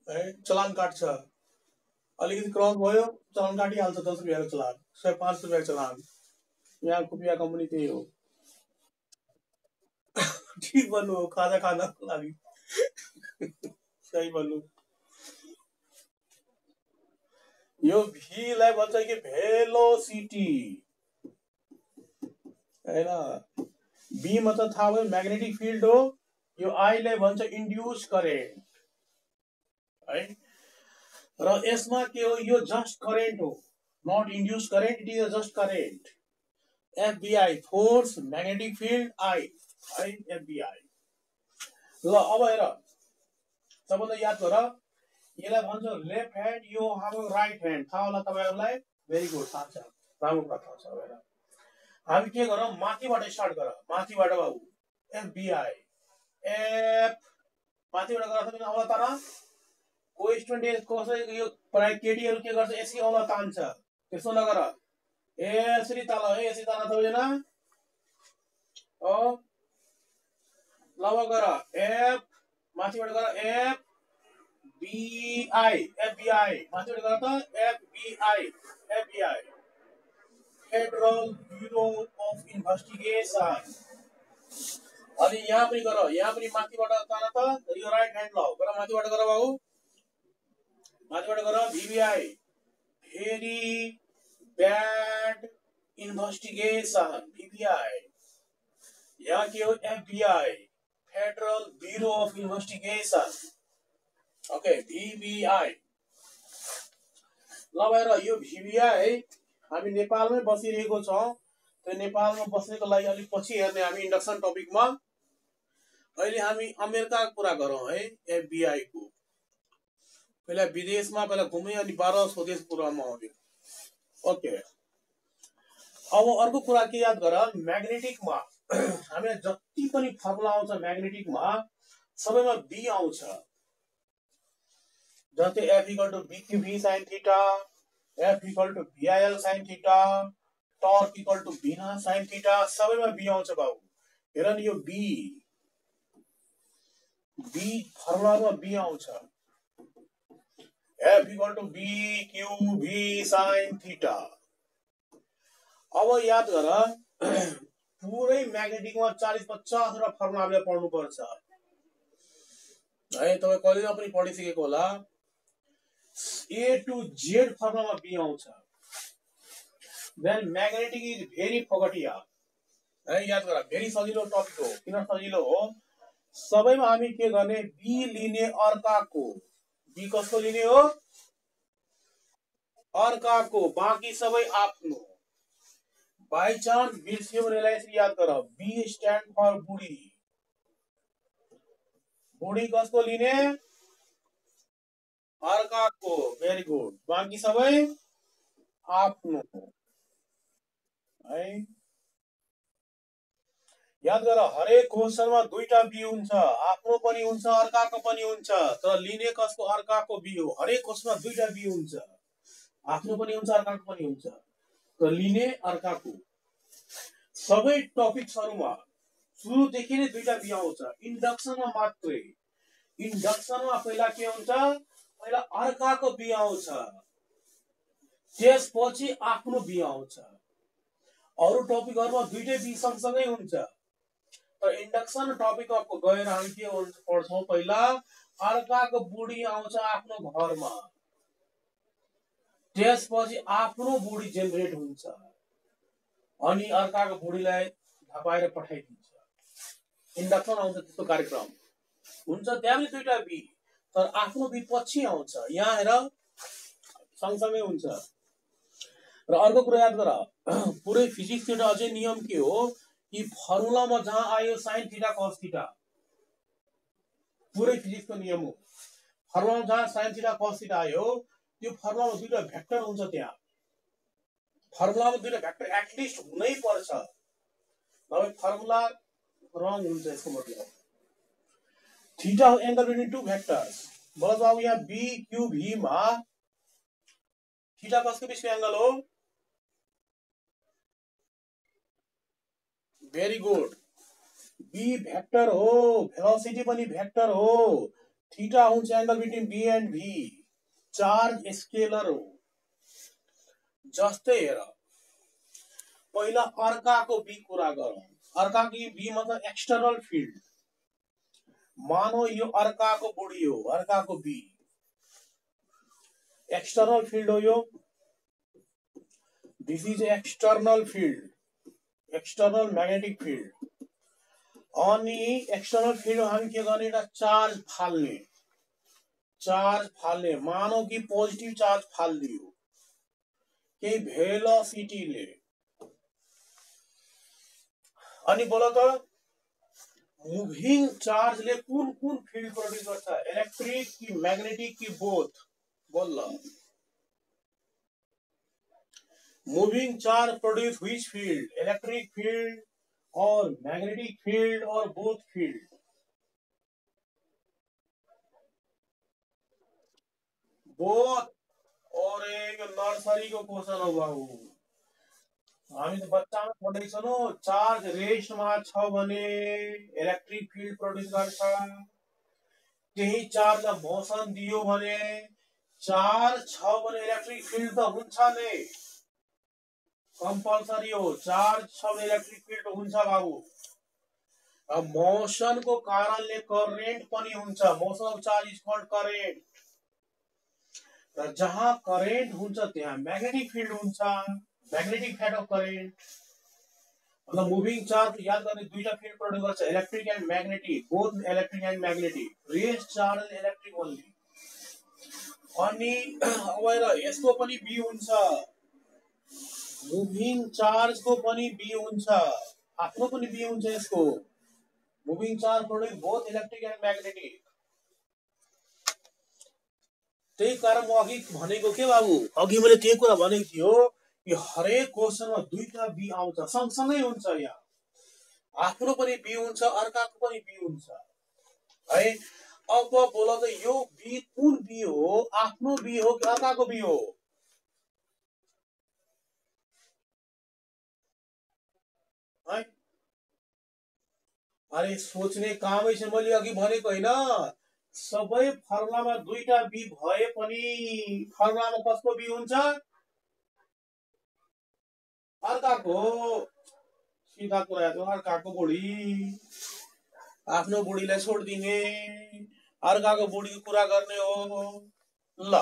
A: है चलान काट्छ अलिकति क्रस भयो चलान काटिहाल्छ 10 रुपियाँको चलान 5 रुपियाँको चलान यहाँ खुफिया कम्पनी त्यही हो ठीक भन्नु हो खाजा खानको लागि सही भन्नु यो भीलाई भन्छ कि भेलोसिटी हैन बी मतलब थाहा भयो म्याग्नेटिक फिल्ड हो यो आईलाई भन्छ इन्ड्युस करेन्ट है र यसमा के हो यो जस्ट करेन्ट हो not induce current it is just current FBI force magnetic field आई है FBI ल अब हेर सबभन्दा याद गर यसलाई भन्छ लेफ्ट ह्यान्ड यो हाम्रो राइट ह्यान्ड थाहा होला तपाईहरुलाई भेरी गुड थाहा छ राम्रो कुरा थाहा छ हेर हामी के गरौँ माथिबाट स्टार्ट गर माथिबाट बाबु FBI एफ माथिबाट गर्दा पनि औला तान को स्टुडेन्ट कसै यो प्राय केटीहरु के गर्छ यसरी औला तान्छ त्यसो नगर यसरी ताल है यसरी ताल सबैजना ओ लव गर एफ माथिबाट गर एफ FBI FBI माथिबाट गर त FBI federal bureau of investigation अनि यहाँ पनि गर यहाँ पनि माथिबाट तान त यो राइट ह्यान्ड ल गर माथिबाट गर बाबु माथिबाट गर VBI very bad investigation VBI यहाँ के हो FBI federal bureau of investigation okay VBI ल भएर यो VBI हामी नेपालमै बसिरहेको छौं त्यो नेपालमा बस्नेको लागि अलि पछि हेर्ने हामी इन्डक्सन टपिकमा अहिले हामी अमेरिकाको कुरा गरौँ है FBI को पहिला विदेशमा पहिला घुमे अनि 12 स्वदेश पुरामा आउँयो ओके अब अर्को कुरा के याद गर म्याग्नेटिकमा हामीलाई जति पनि फर्मुला आउँछ म्याग्नेटिकमा सबैमा B आउँछ जस्तै F = BQV sin theta F = BIL sin theta torque = V naught sin theta सबैमा B आउँछ बाबु हेर नि यो B फर्मुलामा B आउँछ F = BQV sin थीटा अब याद गर पुरै म्याग्नेटिकमा 40-50 वटा फर्मुला हामीले पढ्नु पर्छ है तपाई कलेजमा पनि पढिसकेको होला A to Z फर्मुलामा B आउँछ देन म्याग्नेटिक इज भेरी फगटिया है याद गर भेरी सजिलो टपिक हो किन सजिलो हो सबैमा हामी के गर्ने B लिने अर्काको B कसको लिने हो अर्काको बाँकी सबै आफ्नो बाई चान्स बिर्स्यो भनेलाई यसरी याद गर B स्ट्यान्ड फर बुढी बुढी कसको लिने अर्काको भेरी गुड बाँकी सबै आफ्नो है याद गर हरेक क्वेशनमा दुईटा B हुन्छ आफ्नो पनि हुन्छ अर्काको पनि हुन्छ तर लिने कसको अर्काको B हो हरेक क्वेशनमा दुईटा B हुन्छ आफ्नो पनि हुन्छ अर्काको पनि हुन्छ र लिने अर्काको सबै टपिक्सहरुमा सुरुदेखि नै दुईटा बी आउँछ इन्डक्सनमा मात्रै इन्डक्सनमा पहिला के हुन्छ पहिला अर्काको बी आउँछ त्यसपछि आफ्नो बी आउँछ अरु टपिकहरुमा दुईटै बी सँगसँगै हुन्छ तर इन्डक्सन टपिकमा गएर हामी के पढ्छौं पहिला अर्काको बुढी आउँछ आफ्नो घरमा त्यसपछि आफ्नो बुढी जेनेरेट हुन्छ अनि अर्काको बुढीलाई धपाएर पठाइदिन्छ इन्डक्सन आउँछ त्यस्तो कार्यक्रम हुन्छ त्यहाँ पनि दुईटा बी तर आफ्नो बी पछि आउँछ यहाँ हेर सँगसँगै हुन्छ र अर्को कुरा याद गर पुरै फिजिक्स एउटा अझै नियम के हो कि फर्मुलामा जहाँ आयो sin थीटा cos थीटा पुरै फिजिक्सको नियम हो फर्मुलामा जहाँ sin थीटा cos थीटा आयो त्यो फर्मुलामा दुईटा भेक्टर हुन्छ त्यहाँ फर्मुलामा दुईटा भेक्टर एटलिस्ट हुनै पर्छ नभए फर्मुला रङ हुन्छ यसको मतलब theta angle between two vectors मतलब अब यहाँ b q v मा थीटा कसको बीचको एंगल हो भेरी गुड b भेक्टर हो भेलोसिटी पनि भेक्टर हो थीटा हुन्छ angle between b and v charge scalar हो जस्तै हेर पहिला अर्काको बी कुरा गरौं अर्काको बी मतलब एक्सटर्नल फिल्ड मानो यो अर्काको बुढी हो अर्काको बी एक्सटर्नल फिल्ड हो यो this is external field external magnetic field अनि एक्सटर्नल फिल्ड हामी के गर्ने एउटा चार्ज फाल्ने मानो कि पोजिटिभ चार्ज फाल्दियो केही भेलोसिटीले अनि बोल त मुभिङ चार्जले कुन कुन फिल्ड प्रोड्युस गर्छ इलेक्ट्रिक कि मैग्नेटिक कि बोथ बोल ल moving charge produce which field electric field और मैग्नेटिक फील्ड और बोथ फील्ड बोथ और एक नर्सरी को क्वेश्चन हो बाबू हामी त बच्चामा पढेको छौ चार्ज रेस्टमा छ भने इलेक्ट्रिक फील्ड प्रोड्यूस गर्छ त्यही चार्जलाई मोशन दियो भने चार्ज छ भने इलेक्ट्रिक फील्ड त हुन्छ नै कंपलसरी हो चार्ज छ भने इलेक्ट्रिक फील्ड हुन्छ बाबू अब मोशन को कारणले करेन्ट पनि हुन्छ motion of charge is called current र जहाँ करेन्ट हुन्छ त्यहाँ मैग्नेटिक फील्ड हुन्छ मैग्नेटिक इफेक्ट अफ करेन्ट मतलब मूविंग चार्ज याद गर्ने दुईटा फील्ड प्रोड्युस गर्छ electric and magnetic both electric and magnetic rest charge electric only अनि अब यसको पनि बी हुन्छ मूविंग चार्ज को पनि बी हुन्छ आफ्नो पनि बी हुन्छ यसको moving charge produce both electric and magnetic त्यही कारण म अघि भनेको के बाबु अघि मैले त्यही कुरा भनेको थियो कि हरेक क्वेशनमा दुईटा बी आउँछ सँगसँगै हुन्छ यहाँ आफ्नो पनि बी हुन्छ अर्काको पनि बी हुन्छ है अब बोल त यो बी कुन बी हो आफ्नो बी हो कि अर्काको बी हो है अरे सोच्ने कामै छ मैले अघि भनेको हैन सबै फर्मुलामा दुईटा बी भए पनि फर्मुलामा कसको बी हुन्छ अर्काको सीधा कुरा हो अर्काको बुढी आफ्नो बुढीलाई छोड्दिने अर्काको बुढीको कुरा गर्ने हो ल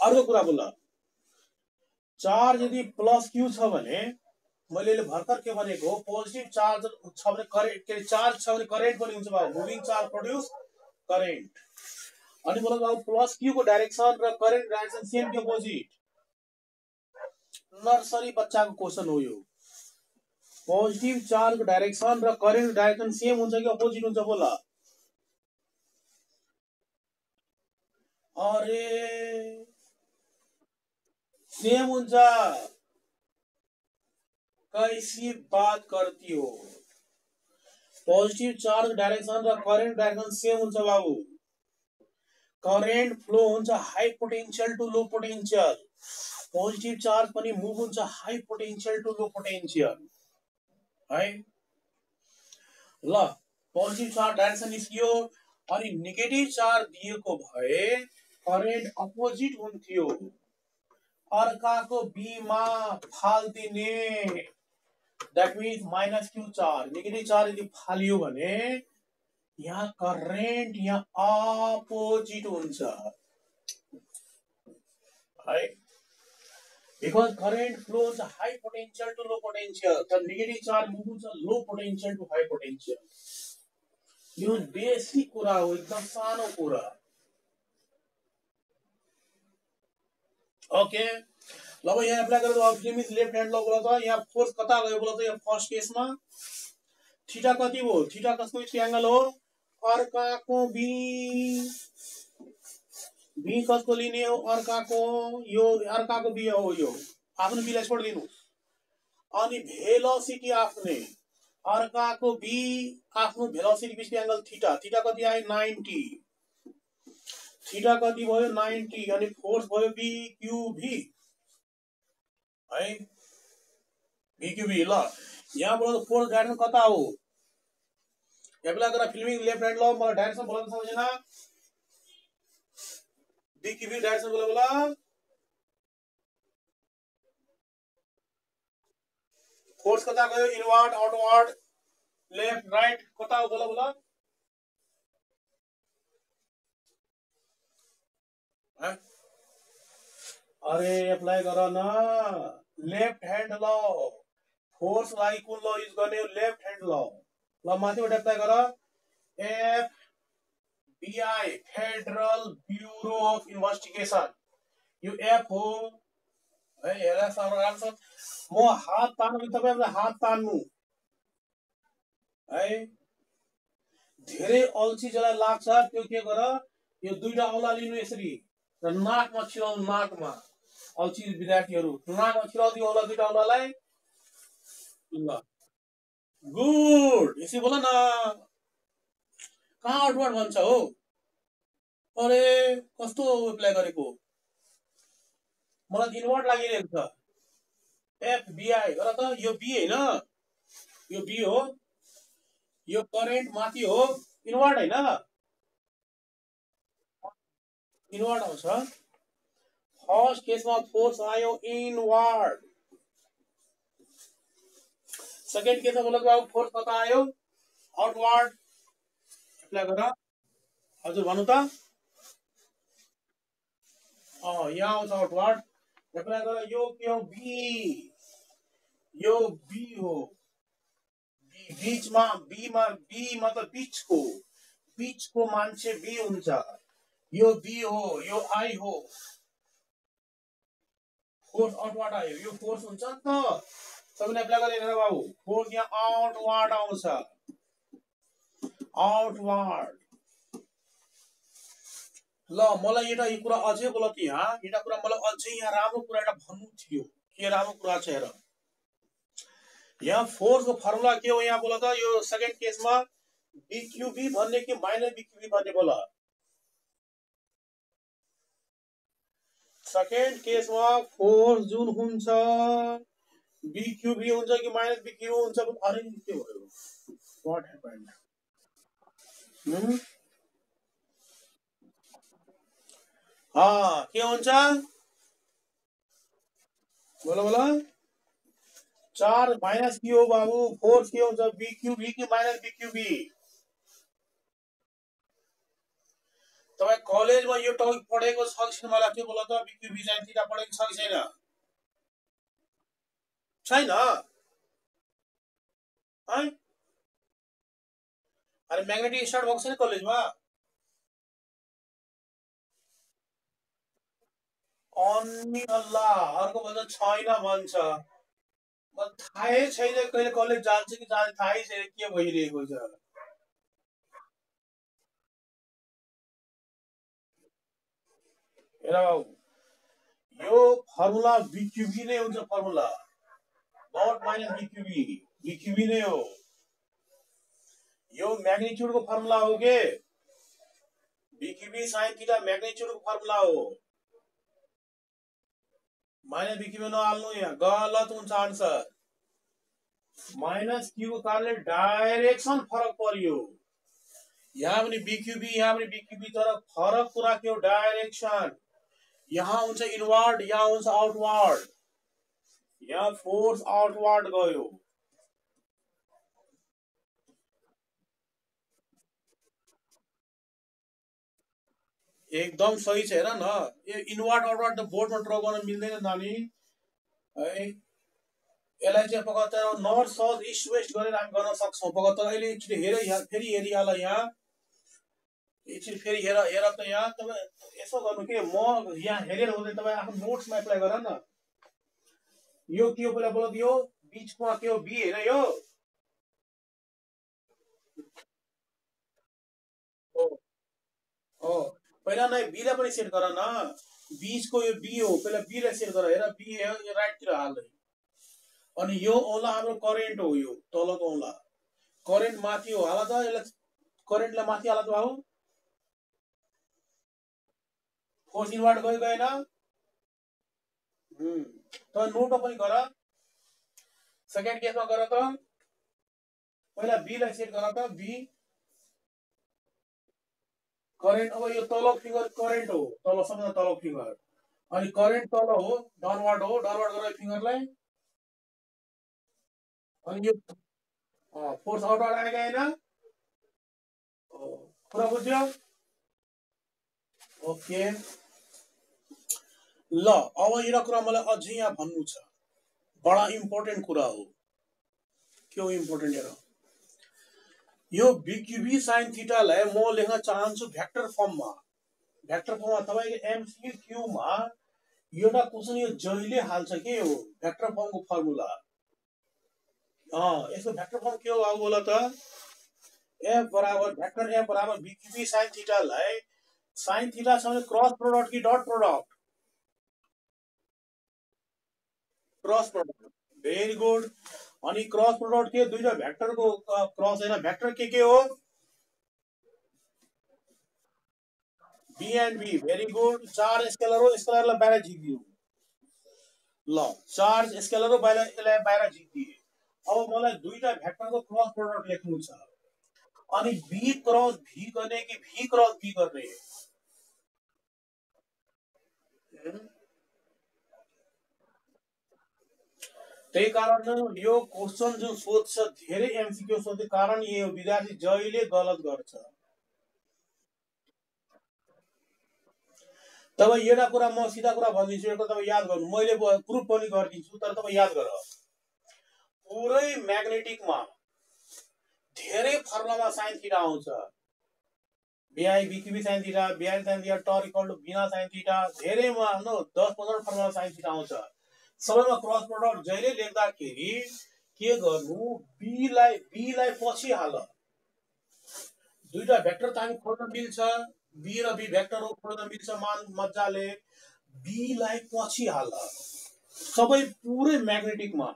A: अर्को कुरा बोल चार्ज यदि प्लस क्यू छ भने मैले भर्खर के भनेको पोजिटिभ चार्ज छ भने करेन्ट के चार्ज छ भने करेन्ट पनि हुन्छ बाबु मुभिङ चार्ज प्रोड्युस करेन्ट अनि बोल बाबु प्लस क्यू को डाइरेक्सन र करेन्ट डाइरेक्सन सेम कि अपोजिट नर्सरी बच्चाको क्वेशन हो यो पोजिटिभ चार्ज को डाइरेक्सन र करेन्ट डाइरेक्सन सेम हुन्छ कि अपोजिट हुन्छ बोल अरे सेम हुन्छ कैसी बात करती हो पॉजिटिव चार्ज डायरेक्शन र करेन्ट डायरेक्शन सेम हुन्छ बाबु करेन्ट फ्लो हुन्छ high potential to low potential, positive charge पनि मुभ हुन्छ high potential to low potential है। ल पोजिटिभ चार्ज डाइरेक्सन निस्कियो अनि नेगेटिभ चार्ज दिएको भए करेन्ट अपोजिट हुन्थ्यो, अर्काको बीमा फाल्दिने। That means minus Q charge, negative charge यदि फालियो भने यहाँ करेन्ट यहाँ अपोजिट हुन्छ है, बिकज करेन्ट फ्लो हुन्छ high potential to low potential, तर नेगेटिभ चार्ज मुभ हुन्छ low potential to high potential. यो बेसिक कुरा हो, एकदम सानो कुरा। ओके ल अब यहाँ एप्लाई गरेर अब लिमिट लेफ्ट ह्यान्ड ल बोला त यहाँ फोर्स कता गयो बोला त यहाँ फर्स्ट केसमा थीटा कति हो, थीटा कसको एंगल हो, अर्काको बी, बी कसको लिने हो अर्काको, यो अर्काको बी हो, यो आफ्नो बीलाई छोड्दिनु अनि भेलोसिटी आफ्नै अर्काको बी आफ्नो भेलोसिटी बिचको एंगल थीटा, थीटा कति आयो 90, थीटा कति भयो 90 अनि फोर्स भयो बी क्यूबी है, बी क्यूबी। ल यहाँबाट फोर्स डाइरेक्सन कता हो, एप्लाई गरेर फिल्मिङ लेफ्ट ह्यान्ड ल मलाई डाइरेक्सन बोला त समझेन, बी क्यूबी डाइरेक्सन बोला बोला, फोर्स कता गयो इनवर्ड आउटवर्ड लेफ्ट राइट कता हो बोला बोला, अरे एप्लाई गर न लेफ्ट ह्यान्ड ल, फोर्स लाई कुन ल युज गर्ने लेफ्ट ह्यान्ड ल। ल माथिबाट एप्लाई गर, FBI federal bureau of investigation, यो एफ हो है, हेरा सारा म हात तान्नु तपाईहरुले हात तान्नु है, धेरै अल्छी जसलाई लाग्छ त्यो के गर, यो दुईटा औला लिनु यसरी र नाकमा छिराउनु, नाकमा अल्छी विद्यार्थीहरु नाकमा छिराउदियो औला दुईटा औलालाई। ल गुड यसरी बोल न, कहाँ आउटवर्ड भन्छ हो, अरे कस्तो एप्लाई गरेको मलाई इनवर्ड लागिरहेको छ, एफबीआई गर त, यो बी हैन, यो बी हो, यो करेन्ट माथि हो, इनवर्ड हैन, इनवर्ड आउँछ। फर्स्ट केसमा फोर्स आयो इनवर्ड, सेकेन्ड केसमा बोलेको फोर्स कता आयो आउटवर्ड, एप्लाई गर। हजुर भन्नु त, यहाँ आउँछ आउटवर्ड, एप्लाई गर। यो के हो बी, यो बी हो, बीचमा बीमा बी मतलब बीचको, बीचको मान्छे बी हुन्छ, यो बी हो, यो आई हो, फोर्स आउटवर्ड आयो, यो फोर्स हुन्छ नि त, सबैले एप्लाई गरेर बाबु, फोर्स यहाँ आउटवर्ड आउँछ, आउटवर्ड। ल मलाई एउटा यो कुरा अझै बोल त, यहाँ एउटा कुरा मलाई अझै यहाँ राम्रो कुरा एउटा भन्नु थियो, के राम्रो कुरा छ हेर, यहाँ फोर्स को फर्मुला के हो यहाँ बोल त, यो सेकेन्ड केसमा बीक्यूबी भन्ने कि माइनस बीक्यूबी भन्ने बोल, सेकेन्ड केसमा फोर्स जुन हुन्छ बीक्यूबी हुन्छ कि माइनस बीक्यूबी हुन्छ, अरे के भयो, व्हाट ह्यापेन्ड, के हुन्छ बोला बोला, चार्ज माइनस क्यू हो बाबू, फोर्स के हुन्छ बीक्यूबी कि माइनस बीक्यूबी। तपाईं कलेजमा यो टपिक पढेको छ कि छैन मलाई के बोला त, बीक्यूबी साइन थीटा पढेको छ कि छैन, छैन है, अरे म्याग्नेटिक स्टार्ट भएको छैन कलेजमा, अनि अल्लाह अर्को भन्छ छैन भन्छ, म थाहै छैन कहिले कलेज जान्छ कि जान्छ, थाहै छैन के भइरहेको छ। हेर बाबु यो फर्मुला बीक्यूबी नै हुन्छ, फर्मुला नट माइनस बीक्यूबी, बीक्यूबी नै हो, यो म्याग्निट्युड को फर्मुला हो के, बीक्यूबी sin थीटा मैग्नीट्यूड फर्मुला हो माइनस बीक्यूबी नहाल्नु यहाँ गलत हुन्छ आन्सर माइनस क्यू कारणले डाइरेक्सन फरक पर्यो यहाँ पनि बीक्यूबी तर फरक कुरा के हो डाइरेक्सन यहाँ हुन्छ इनवर्ड यहाँ हुन्छ आउटवर्ड यहाँ फोर्स आउटवर्ड गयो एकदम सही छ हेर न यो इनवर्ड आउटवर्ड त बोर्डमा ड्र गर्न मिल्दैन नानी है यसलाई चाहिँ पकड नर्थ साउथ इस्ट वेस्ट गरेर हामी गर्न सक्छौँ पकड तर अहिले एकचोटि हेर फेरि हेरिहाल यहाँ एकचोटि फेरि हेर हेर त यहाँ तपाईँ यसो गर्नु के म यहाँ हेरेर हुँदैन तपाईँ आफ्नो नोट्समा एप्लाई गर न यो के हो पहिला बोल दियो बीचमा के हो बी हेर यो हो पहिला नै बी लाई पनि सेट गर न बीचको यो बी हो पहिला बी लाई सेट गर हेर बी यो राइटतिर हाल्दै अनि यो औला हाम्रो करेन्ट हो यो तलको औला करेन्ट माथि हो हाल त यसलाई करेन्टलाई माथि हाल त बाबु फोर्स इनवर्ड गयो गएन त नोटमा पनि गर सेकेन्ड केसमा गर त पहिला बी लाई सेट गर त बी करेन्ट अब यो तल फिगर करेन्ट हो तल सबभन्दा तल फिगर अनि करेन्ट तल हो डाउनवर्ड गरेर फिगरलाई अनि यो फोर्स आउटवर्ड आएगा हैन कुरा बुझ्यो ओके ल अब एउटा कुरा मलाई अझै यहाँ भन्नु छ बडा इम्पोर्टेन्ट कुरा हो के हो इम्पोर्टेन्ट हेर यो बीक्यूबी sin थीटा लाई म लेख्न चाहन्छु भेक्टर फर्ममा तपाईको एमसीक्यू मा एउटा क्वेशन यो जहिले हाल्छ के हो भेक्टर फर्मको फर्मुला यसको भेक्टर फर्म के हो अब बोल त f बराबर भेक्टर f बराबर बीक्यूबी sin थीटा लाई sin थीटा सँग क्रस प्रोडक्ट कि dot product cross product very good अनि क्रस प्रोडक्ट के दुईटा भेक्टरको क्रस हैन भेक्टर के हो B and B very good charge scalar हो स्केलरलाई बाहिर झिकिदियो ल चार्ज स्केलर हो बाहिर झिकिदिए अब मलाई दुईटा भेक्टरको क्रस प्रोडक्ट लेख्नु छ अनि बी क्रस भी गर्ने कि भी क्रस बी गर्ने त्यही कारण यो क्वेशन जुन सोध्छ धेरै एमसीक्यू सोध्ने कारण यही हो विद्यार्थी जहिले गलत गर्छ तब एउटा कुरा म सिधा कुरा भनिदिन्छु एउटा तपाईँ याद गर्नु मैले प्रुफ पनि गरिदिन्छु तर तपाईँ याद गर पुरै म्याग्नेटिकमा धेरै फर्मुलामा साइन थीटा आउँछ B I B Q B sine theta B I sine theta टर इक्वल टु बिना साइन थीटा धेरैमा नो 10-15 फर्मुला साइन थीटा आउँछ सबैमा क्रस प्रोडक्ट जहिले लेख्दाखेरि के गर्नु बी लाई पछि हाल दुईटा भेक्टर त हामी खोज्न मिल्छ बी र बी भेक्टर हो खोज्न मिल्छ मान मजाले बी लाई पछि हाल सबै पुरै म्याग्नेटिकमा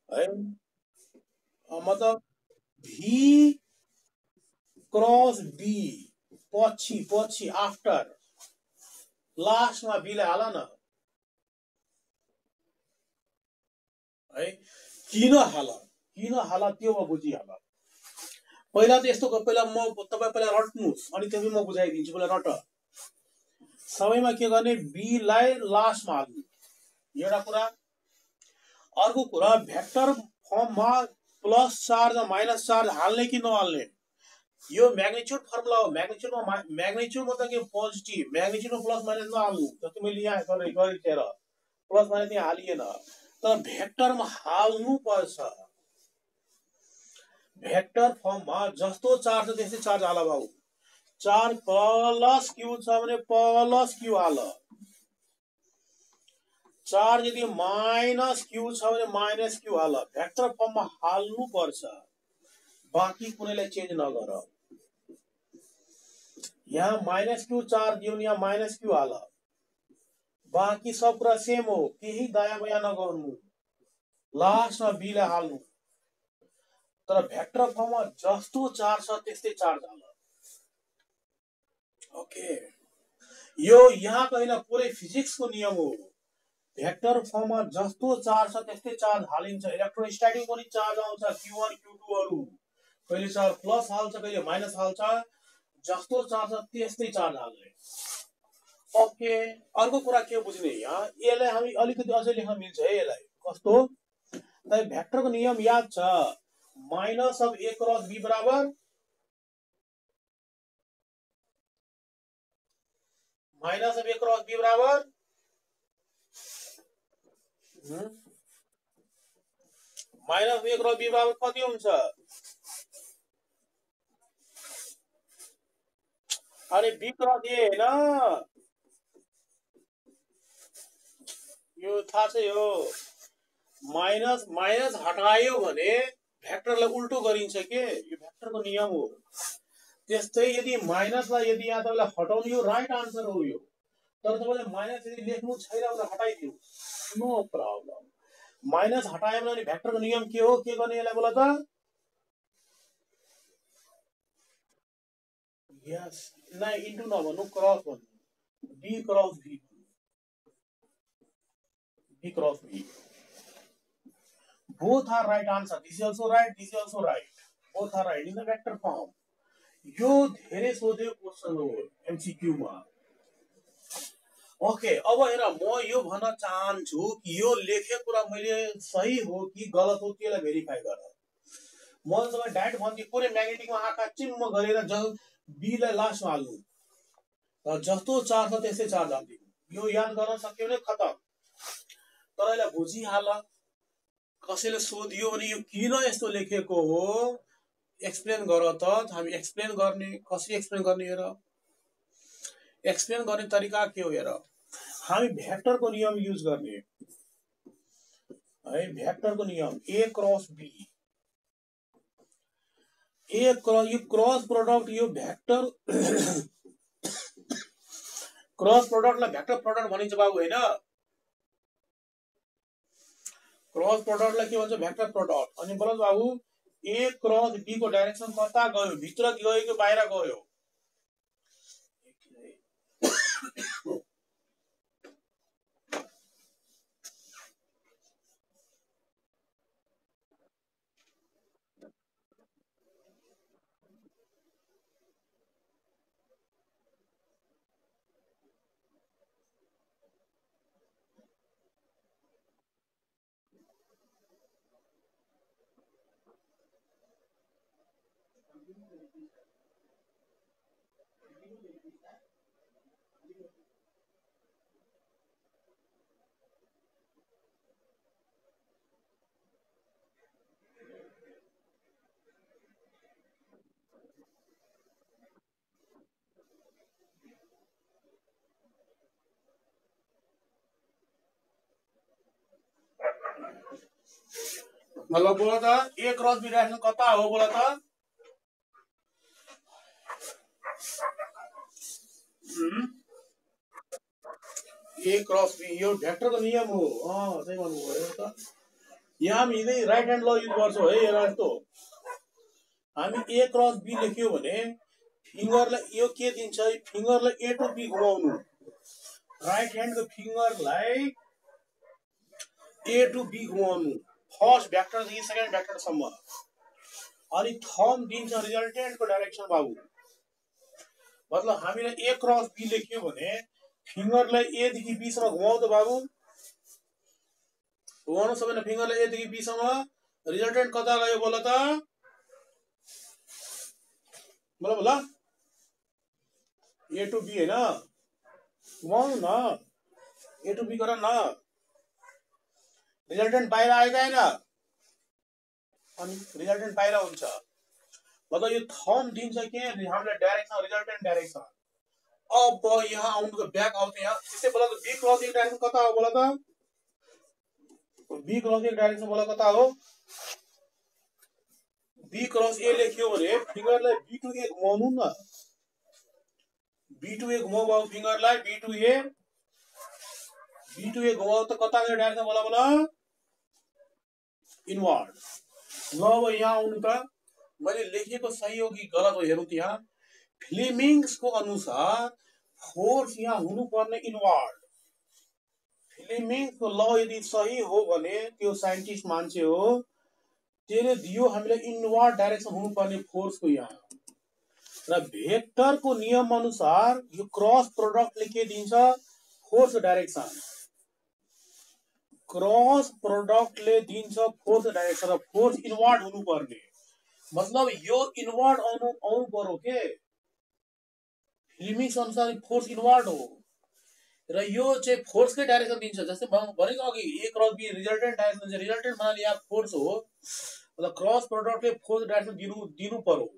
A: है मतलब भी क्रस बी पछि आफ्टर लास्टमा बी लाई हाल न है किन हाल त्यो म बुझिहाल पहिला त यस्तो पहिला म तपाईँ पहिला रट्नुहोस् अनि त्यसपछि म बुझाइदिन्छु पहिला रट सबैमा के गर्ने बी लाई लास्टमा हाल्नु एउटा कुरा अर्को कुरा भेक्टर फर्ममा प्लस चार्ज र माइनस चार्ज हाल्ने कि नहाल्ने यो म्याग्निट्युड फर्मुला हो म्याग्निट्युड मतलब के पोजिटिभ म्याग्निट्युडमा प्लस माइनस नहाल्नु जस्तो मैले यहाँ गरेर प्लस माइनस यहाँ हालिएन तर भेक्टरमा हाल्नु पर्छ भेक्टर फर्ममा जस्तो चार्ज छ त्यस्तै चार्ज हाल बाबु चार्ज प्लस क्यू छ भने प्लस क्यू हाल चार्ज यदि माइनस क्यू छ भने माइनस क्यू हाल भेक्टर फर्ममा हाल्नु पर्छ बाँकी कुनैलाई चेन्ज नगर यहाँ माइनस क्यू चार्ज दियो यहाँ माइनस क्यू हाल बाँकी सब कुरा सेम हो केही दायाँ बायाँ नगर्नु लास्टमा बी लाई हाल्नु तर भेक्टर फर्ममा जस्तो चार्ज छ त्यस्तै चार्ज हाल ओके, यो यहाँको होइन, पुरै फिजिक्सको नियम हो। भेक्टर फर्ममा जस्तो चार्ज छ त्यस्तै चार्ज हालिन्छ। इलेक्ट्रोस्ट्याटिक पनि चार्ज आउँछ, Q1 Q2 हरू, कहिले चार्ज प्लस हाल्छ, कहिले माइनस हाल्छ। जस्तो चार्ज छ त्यस्तै चार्ज हाल्ने। ओके, अर्को कुरा के बुझ्ने यहाँ, यसलाई हामी अलिकति अझै लेख्न मिल्छ है। यसलाई कस्तो, त भेक्टरको नियम याद छ, minus of A cross B बराबर minus of A cross B बराबर minus of A cross B बराबर कति हुन्छ? अरे बी क्रस ए होइन, यो थाहा छ। यो माइनस माइनस हटायो भने भेक्टरलाई उल्टो गरिन्छ के, यो भेक्टरको नियम हो। त्यस्तै यदि माइनसलाई यदि यहाँ तपाईँलाई हटाउनु, यो राइट आन्सर हो यो। तर तपाईँले माइनस यदि लेख्नु छैन भने हटाइदिनु, नो प्रब्लम। माइनस हटायो भने भेक्टरको नियम के हो, के गर्ने यसलाई बोला त? यस, नै इन्टु नभन्नु, क्रस भन्नु, B cross B, B cross B. Both are right answer. This is also right. This is also right. Both are right in the vector form. यो धेरै सोधेको क्वेशन हो एमसीक्यू मा। ओके, अब हेर, म यो भन्न चाहन्छु कि यो लेखेको कुरा मैले सही हो कि गलत हो त्यसलाई भेरिफाई गर। म तपाईँ डाइरेक्ट भन्छु, पुरै म्याग्नेटिकमा आँखा चिम्म गरेर बी लाई लास्टमा हाल्नु, र जस्तो चार्ज छ त्यस्तै चार्ज हाल्दिनु। यो याद गर्न सक्यो भने खतम। तर यसलाई बुझिहाल। कसैले सोधियो भने यो किन यस्तो लेखेको हो एक्सप्लेन गर त। हामी एक्सप्लेन गर्ने, कसरी एक्सप्लेन गर्ने हेर। एक्सप्लेन गर्ने तरिका के हो हेर, हामी भेक्टरको नियम युज गर्ने है। भेक्टरको नियम A cross B, A cross, यो क्रस प्रोडक्ट, यो भेक्टर क्रस प्रोडक्टलाई भेक्टर प्रोडक्ट भनिन्छ बाबु हैन। क्रस प्रोडक्टलाई के भन्छ? Vector product. अनि बोल बाबु, ए क्रस बी को डाइरेक्सन कता गयो? भित्र गयो कि बाहिर गयो? मतलब बोला था ए क्रस बी डायरेक्सन कता हो? बोला था ए क्रस बी, यो भेक्टरको नियम हो। सही भन्नुभयो त। यहाँ हामी यदि राइट ह्यान्ड ल युज गर्छौँ है। हेर यस्तो, हामी ए क्रस बी लेख्यो भने फिङ्गरलाई यो के दिन्छ? फिङ्गरलाई ए टु बी घुमाउनु, राइट ह्यान्डको फिङ्गरलाई ए टु बी घुमाउनु, फर्स्ट भेक्टरदेखि सेकेन्ड भेक्टरसम्म। अनि थम्ब दिन्छ रिजल्टेन्टको डाइरेक्सन बाबु। मतलब हामीले ए क्रस बी लेख्यो भने फिङ्गरलाई ए देखि बी सम्म घुमाउ त बाबु। घुमाउनु सबैले फिङ्गरलाई ए देखि बी सम्म। रिजल्टेन्ट कता गयो बोल त? बोल बोल, ए टु बी हैन, घुमाउनु न, ए टु बी गर न। रिजल्टेन्ट बाहिर आयो कि हैन? अनि रिजल्टेन्ट बाहिर हुन्छ। मतलब यो थम्ब दिन्छ के हामीलाई डाइरेक्सन, रिजल्टेन्ट डाइरेक्सन। अब यहाँ आउनुको ब्याक आउँछ यहाँ। त्यसै बोला त बी क्रस एक डाइरेक्सन कता हो? बोला त बी क्रस एक डाइरेक्सन बोला कता हो? बी क्रस ए लेख्यो भने फिङ्गरलाई बी टु ए घुमाउनु न, बी टु ए घुमाउ बाबु फिङ्गरलाई, B to A, B to A घुमाउ त कता गयो डाइरेक्सन? बोला बोला, इनवर्ड। ल अब यहाँ आउनु त, मैले लेखेको सही हो कि गलत हो हेरौँ। त्यहाँ फ्लेमिंग्स को अनुसार फोर्स यहाँ हुनुपर्ने इनवर्ड। फ्लेमिंग्स को ल यदि सही हो भने त्यो साइन्टिस्ट मान्छे हो, त्यसले दियो हामीलाई इनवर्ड डाइरेक्सन हुनुपर्ने फोर्सको यहाँ। र भेक्टरको नियम अनुसार यो क्रस प्रोडक्टले के दिन्छ, फोर्स डाइरेक्सन। क्रस प्रोडक्टले दिन्छ फोर्स डाइरेक्सन र फोर्स इनवर्ड हुनुपर्ने। मतलब यो इनवर्ड आउनु पर्यो के, फ्लेमिंग्स अनुसार फोर्स इनवर्ड हो र यो चाहिँ फोर्सकै डाइरेक्सन दिन्छ। जस्तै भनेको अघि A cross B resultant direction चाहिँ रिजल्टेन्ट भन्नाले यहाँ फोर्स हो, मतलब क्रस प्रोडक्टले फोर्स डाइरेक्सन दिनु पर्यो।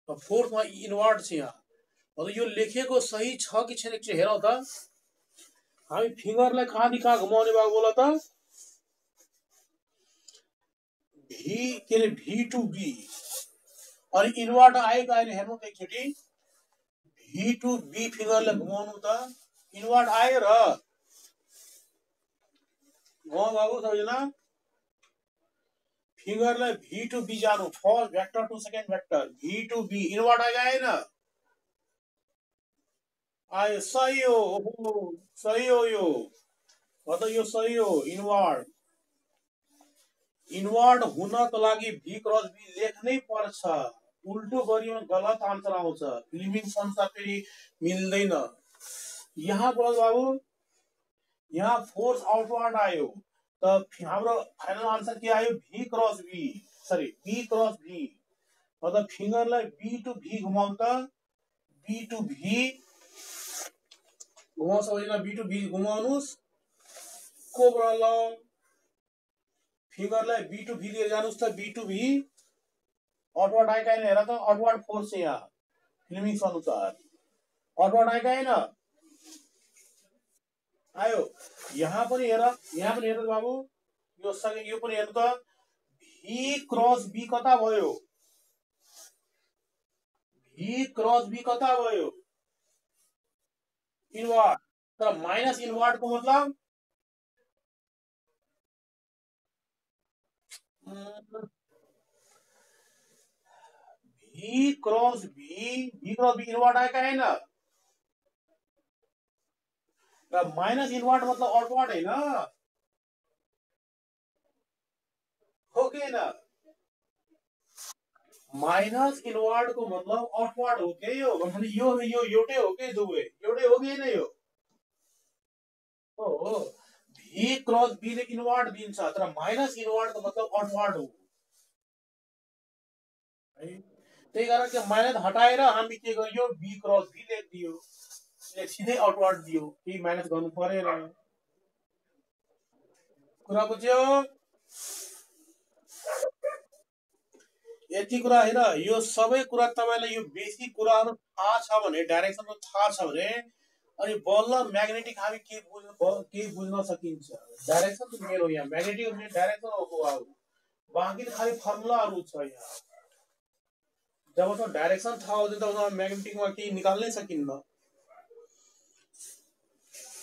A: फोर्समा इनवर्ड छ यहाँ। मतलब यो लेखेको सही छ कि छैन एकचोटि हेरौँ त। हामी फिंगरलाई कहाँदेखि कहाँ घुमाउने भयो बोला त, भी टू बी अनि इनवर्ड आएको आएन हेर्नु त एकचोटि। भी टू बी फिंगरलाई घुमाउनु त, इनवर्ड आयो र घुमाउ बाबु सबैजना। फिंगरलाई भी टू बी जानु, first vector to second vector, V to B inward आएन, आयो सही हो, सही हो यो, मतलब यो सही हो इनवर्ड। इनवर्ड हुनको लागि भी क्रस बी लेख्नै पर्छ, उल्टो गरियो भने गलत आन्सर आउँछ। फ्लेमिंग्स अनुसार फेरि मिल्दैन। यहाँ बोल बाबु, यहाँ फोर्स आउटवर्ड आयो त हाम्रो फाइनल आन्सर के आयो, V cross B, sorry B cross B. मतलब फिंगरलाई बी टू भी घुमाउँ त, बी टू भी घुमाउ सबैजना, बी टू भी घुमाउनुस्। को ल फिंगरलाई बी टू भी लिएर जानुस् त, बी टू भी आउटवर्ड आएका हैन, हेर त आउटवर्ड फोर्स यहाँ फ्लेमिंग्स अनुसार आउटवर्ड आएका हैन, आयो। यहाँ पनि हेर बाबु, यो पनि हेर्नु त, भी क्रस बी कता भयो, भी क्रस बी कता भयो, इनवर्ड। तर माइनस इनवर्ड को मतलब भी क्रस बी इनवर्ड आएका हैन र माइनस इनवर्ड मतलब आउटवर्ड हैन, हो कि हैन। माइनस इनवर्ड को मतलब आउटवर्ड हो के यो, भने यो एउटै हो के, दुवै एउटै हो कि हैन यो, हो। भी क्रस बी ले इनवर्ड दिन्छ, तर माइनस इनवर्ड को मतलब आउटवर्ड हो। त्यही कारण त्यो माइनस हटाएर हामी के गरियो, बी क्रस बी लेखिदियो, सीधै आउटवर्ड दियो, केही माइनस गर्नु परेन। कुरा बुझ्यो, यति कुरा हैन। यो सबै कुरा तपाईलाई यो बेसिक कुराहरु थाहा छ भने, डाइरेक्सन थाहा छ भने, अनि बल्ल म्याग्नेटिक हामी के बुझ्न सकिन्छ। डाइरेक्सन त मेरो यहाँ म्याग्नेटिक में डाइरेक्सन हो, अब बाँकी त खाली फर्मुलाहरु छ यहाँ। जब तो डाइरेक्सन थाहा हुँदैन तब म्याग्नेटिक में केही निकाल्नै सकिन्न है।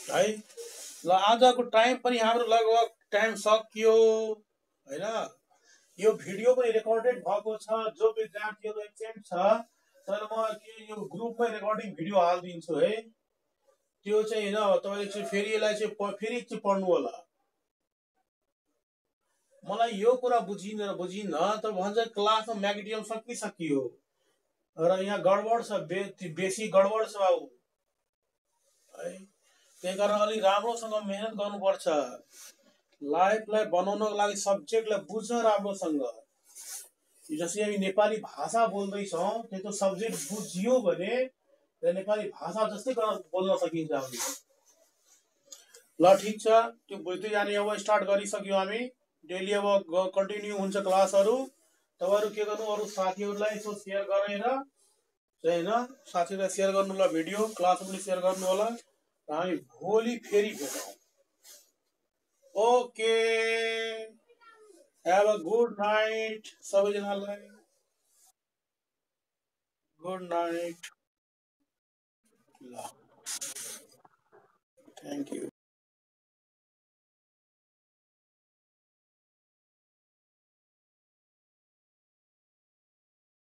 A: ल आजको टाइम पनि हाम्रो लगभग टाइम सकियो हैन। यो भिडियो पनि रेकर्डेड भएको छ, जो विद्यार्थीहरु एब्सेन्ट छ तर म यो ग्रुपमै रेकर्डिङ भिडियो हाल्दिन्छु है। त्यो चाहिँ हैन, तपाईले चाहिँ फेरि यसलाई चाहिँ फेरि चाहिँ पढ्नु होला। मलाई यो कुरा बुझिन त भन्छ क्लासमा म्याग्नेटियम सकियो र यहाँ गडबड छ, बेसी गडबड छ बाबु है। त्यही कारण अलि राम्रोसँग मेहनत गर्नुपर्छ। लाइफलाई बनाउनको लागि सब्जेक्टलाई बुझ्न राम्रोसँग। जसरी हामी नेपाली भाषा बोल्दैछौँ, त्यो सब्जेक्ट बुझियो भने नेपाली भाषा जस्तै बोल्न सकिन्छ हामीले। ल ठीक छ, त्यो बुझ्दै जाने अब स्टार्ट गरिसक्यो हामी। डेली अब कन्टिन्यू हुन्छ क्लासहरु। तपाईहरु के गर्नु, अरु साथीहरुलाई यसो शेयर गरेर चाहिँ हैन, साथीहरुलाई शेयर गर्नु होला, भिडियो क्लास पनि शेयर गर्नु होला। हामी भोलि फेरि भेटौँ। Okay, have a good night सबैजनालाई, गुड नाइट। ल थ्यांक यू।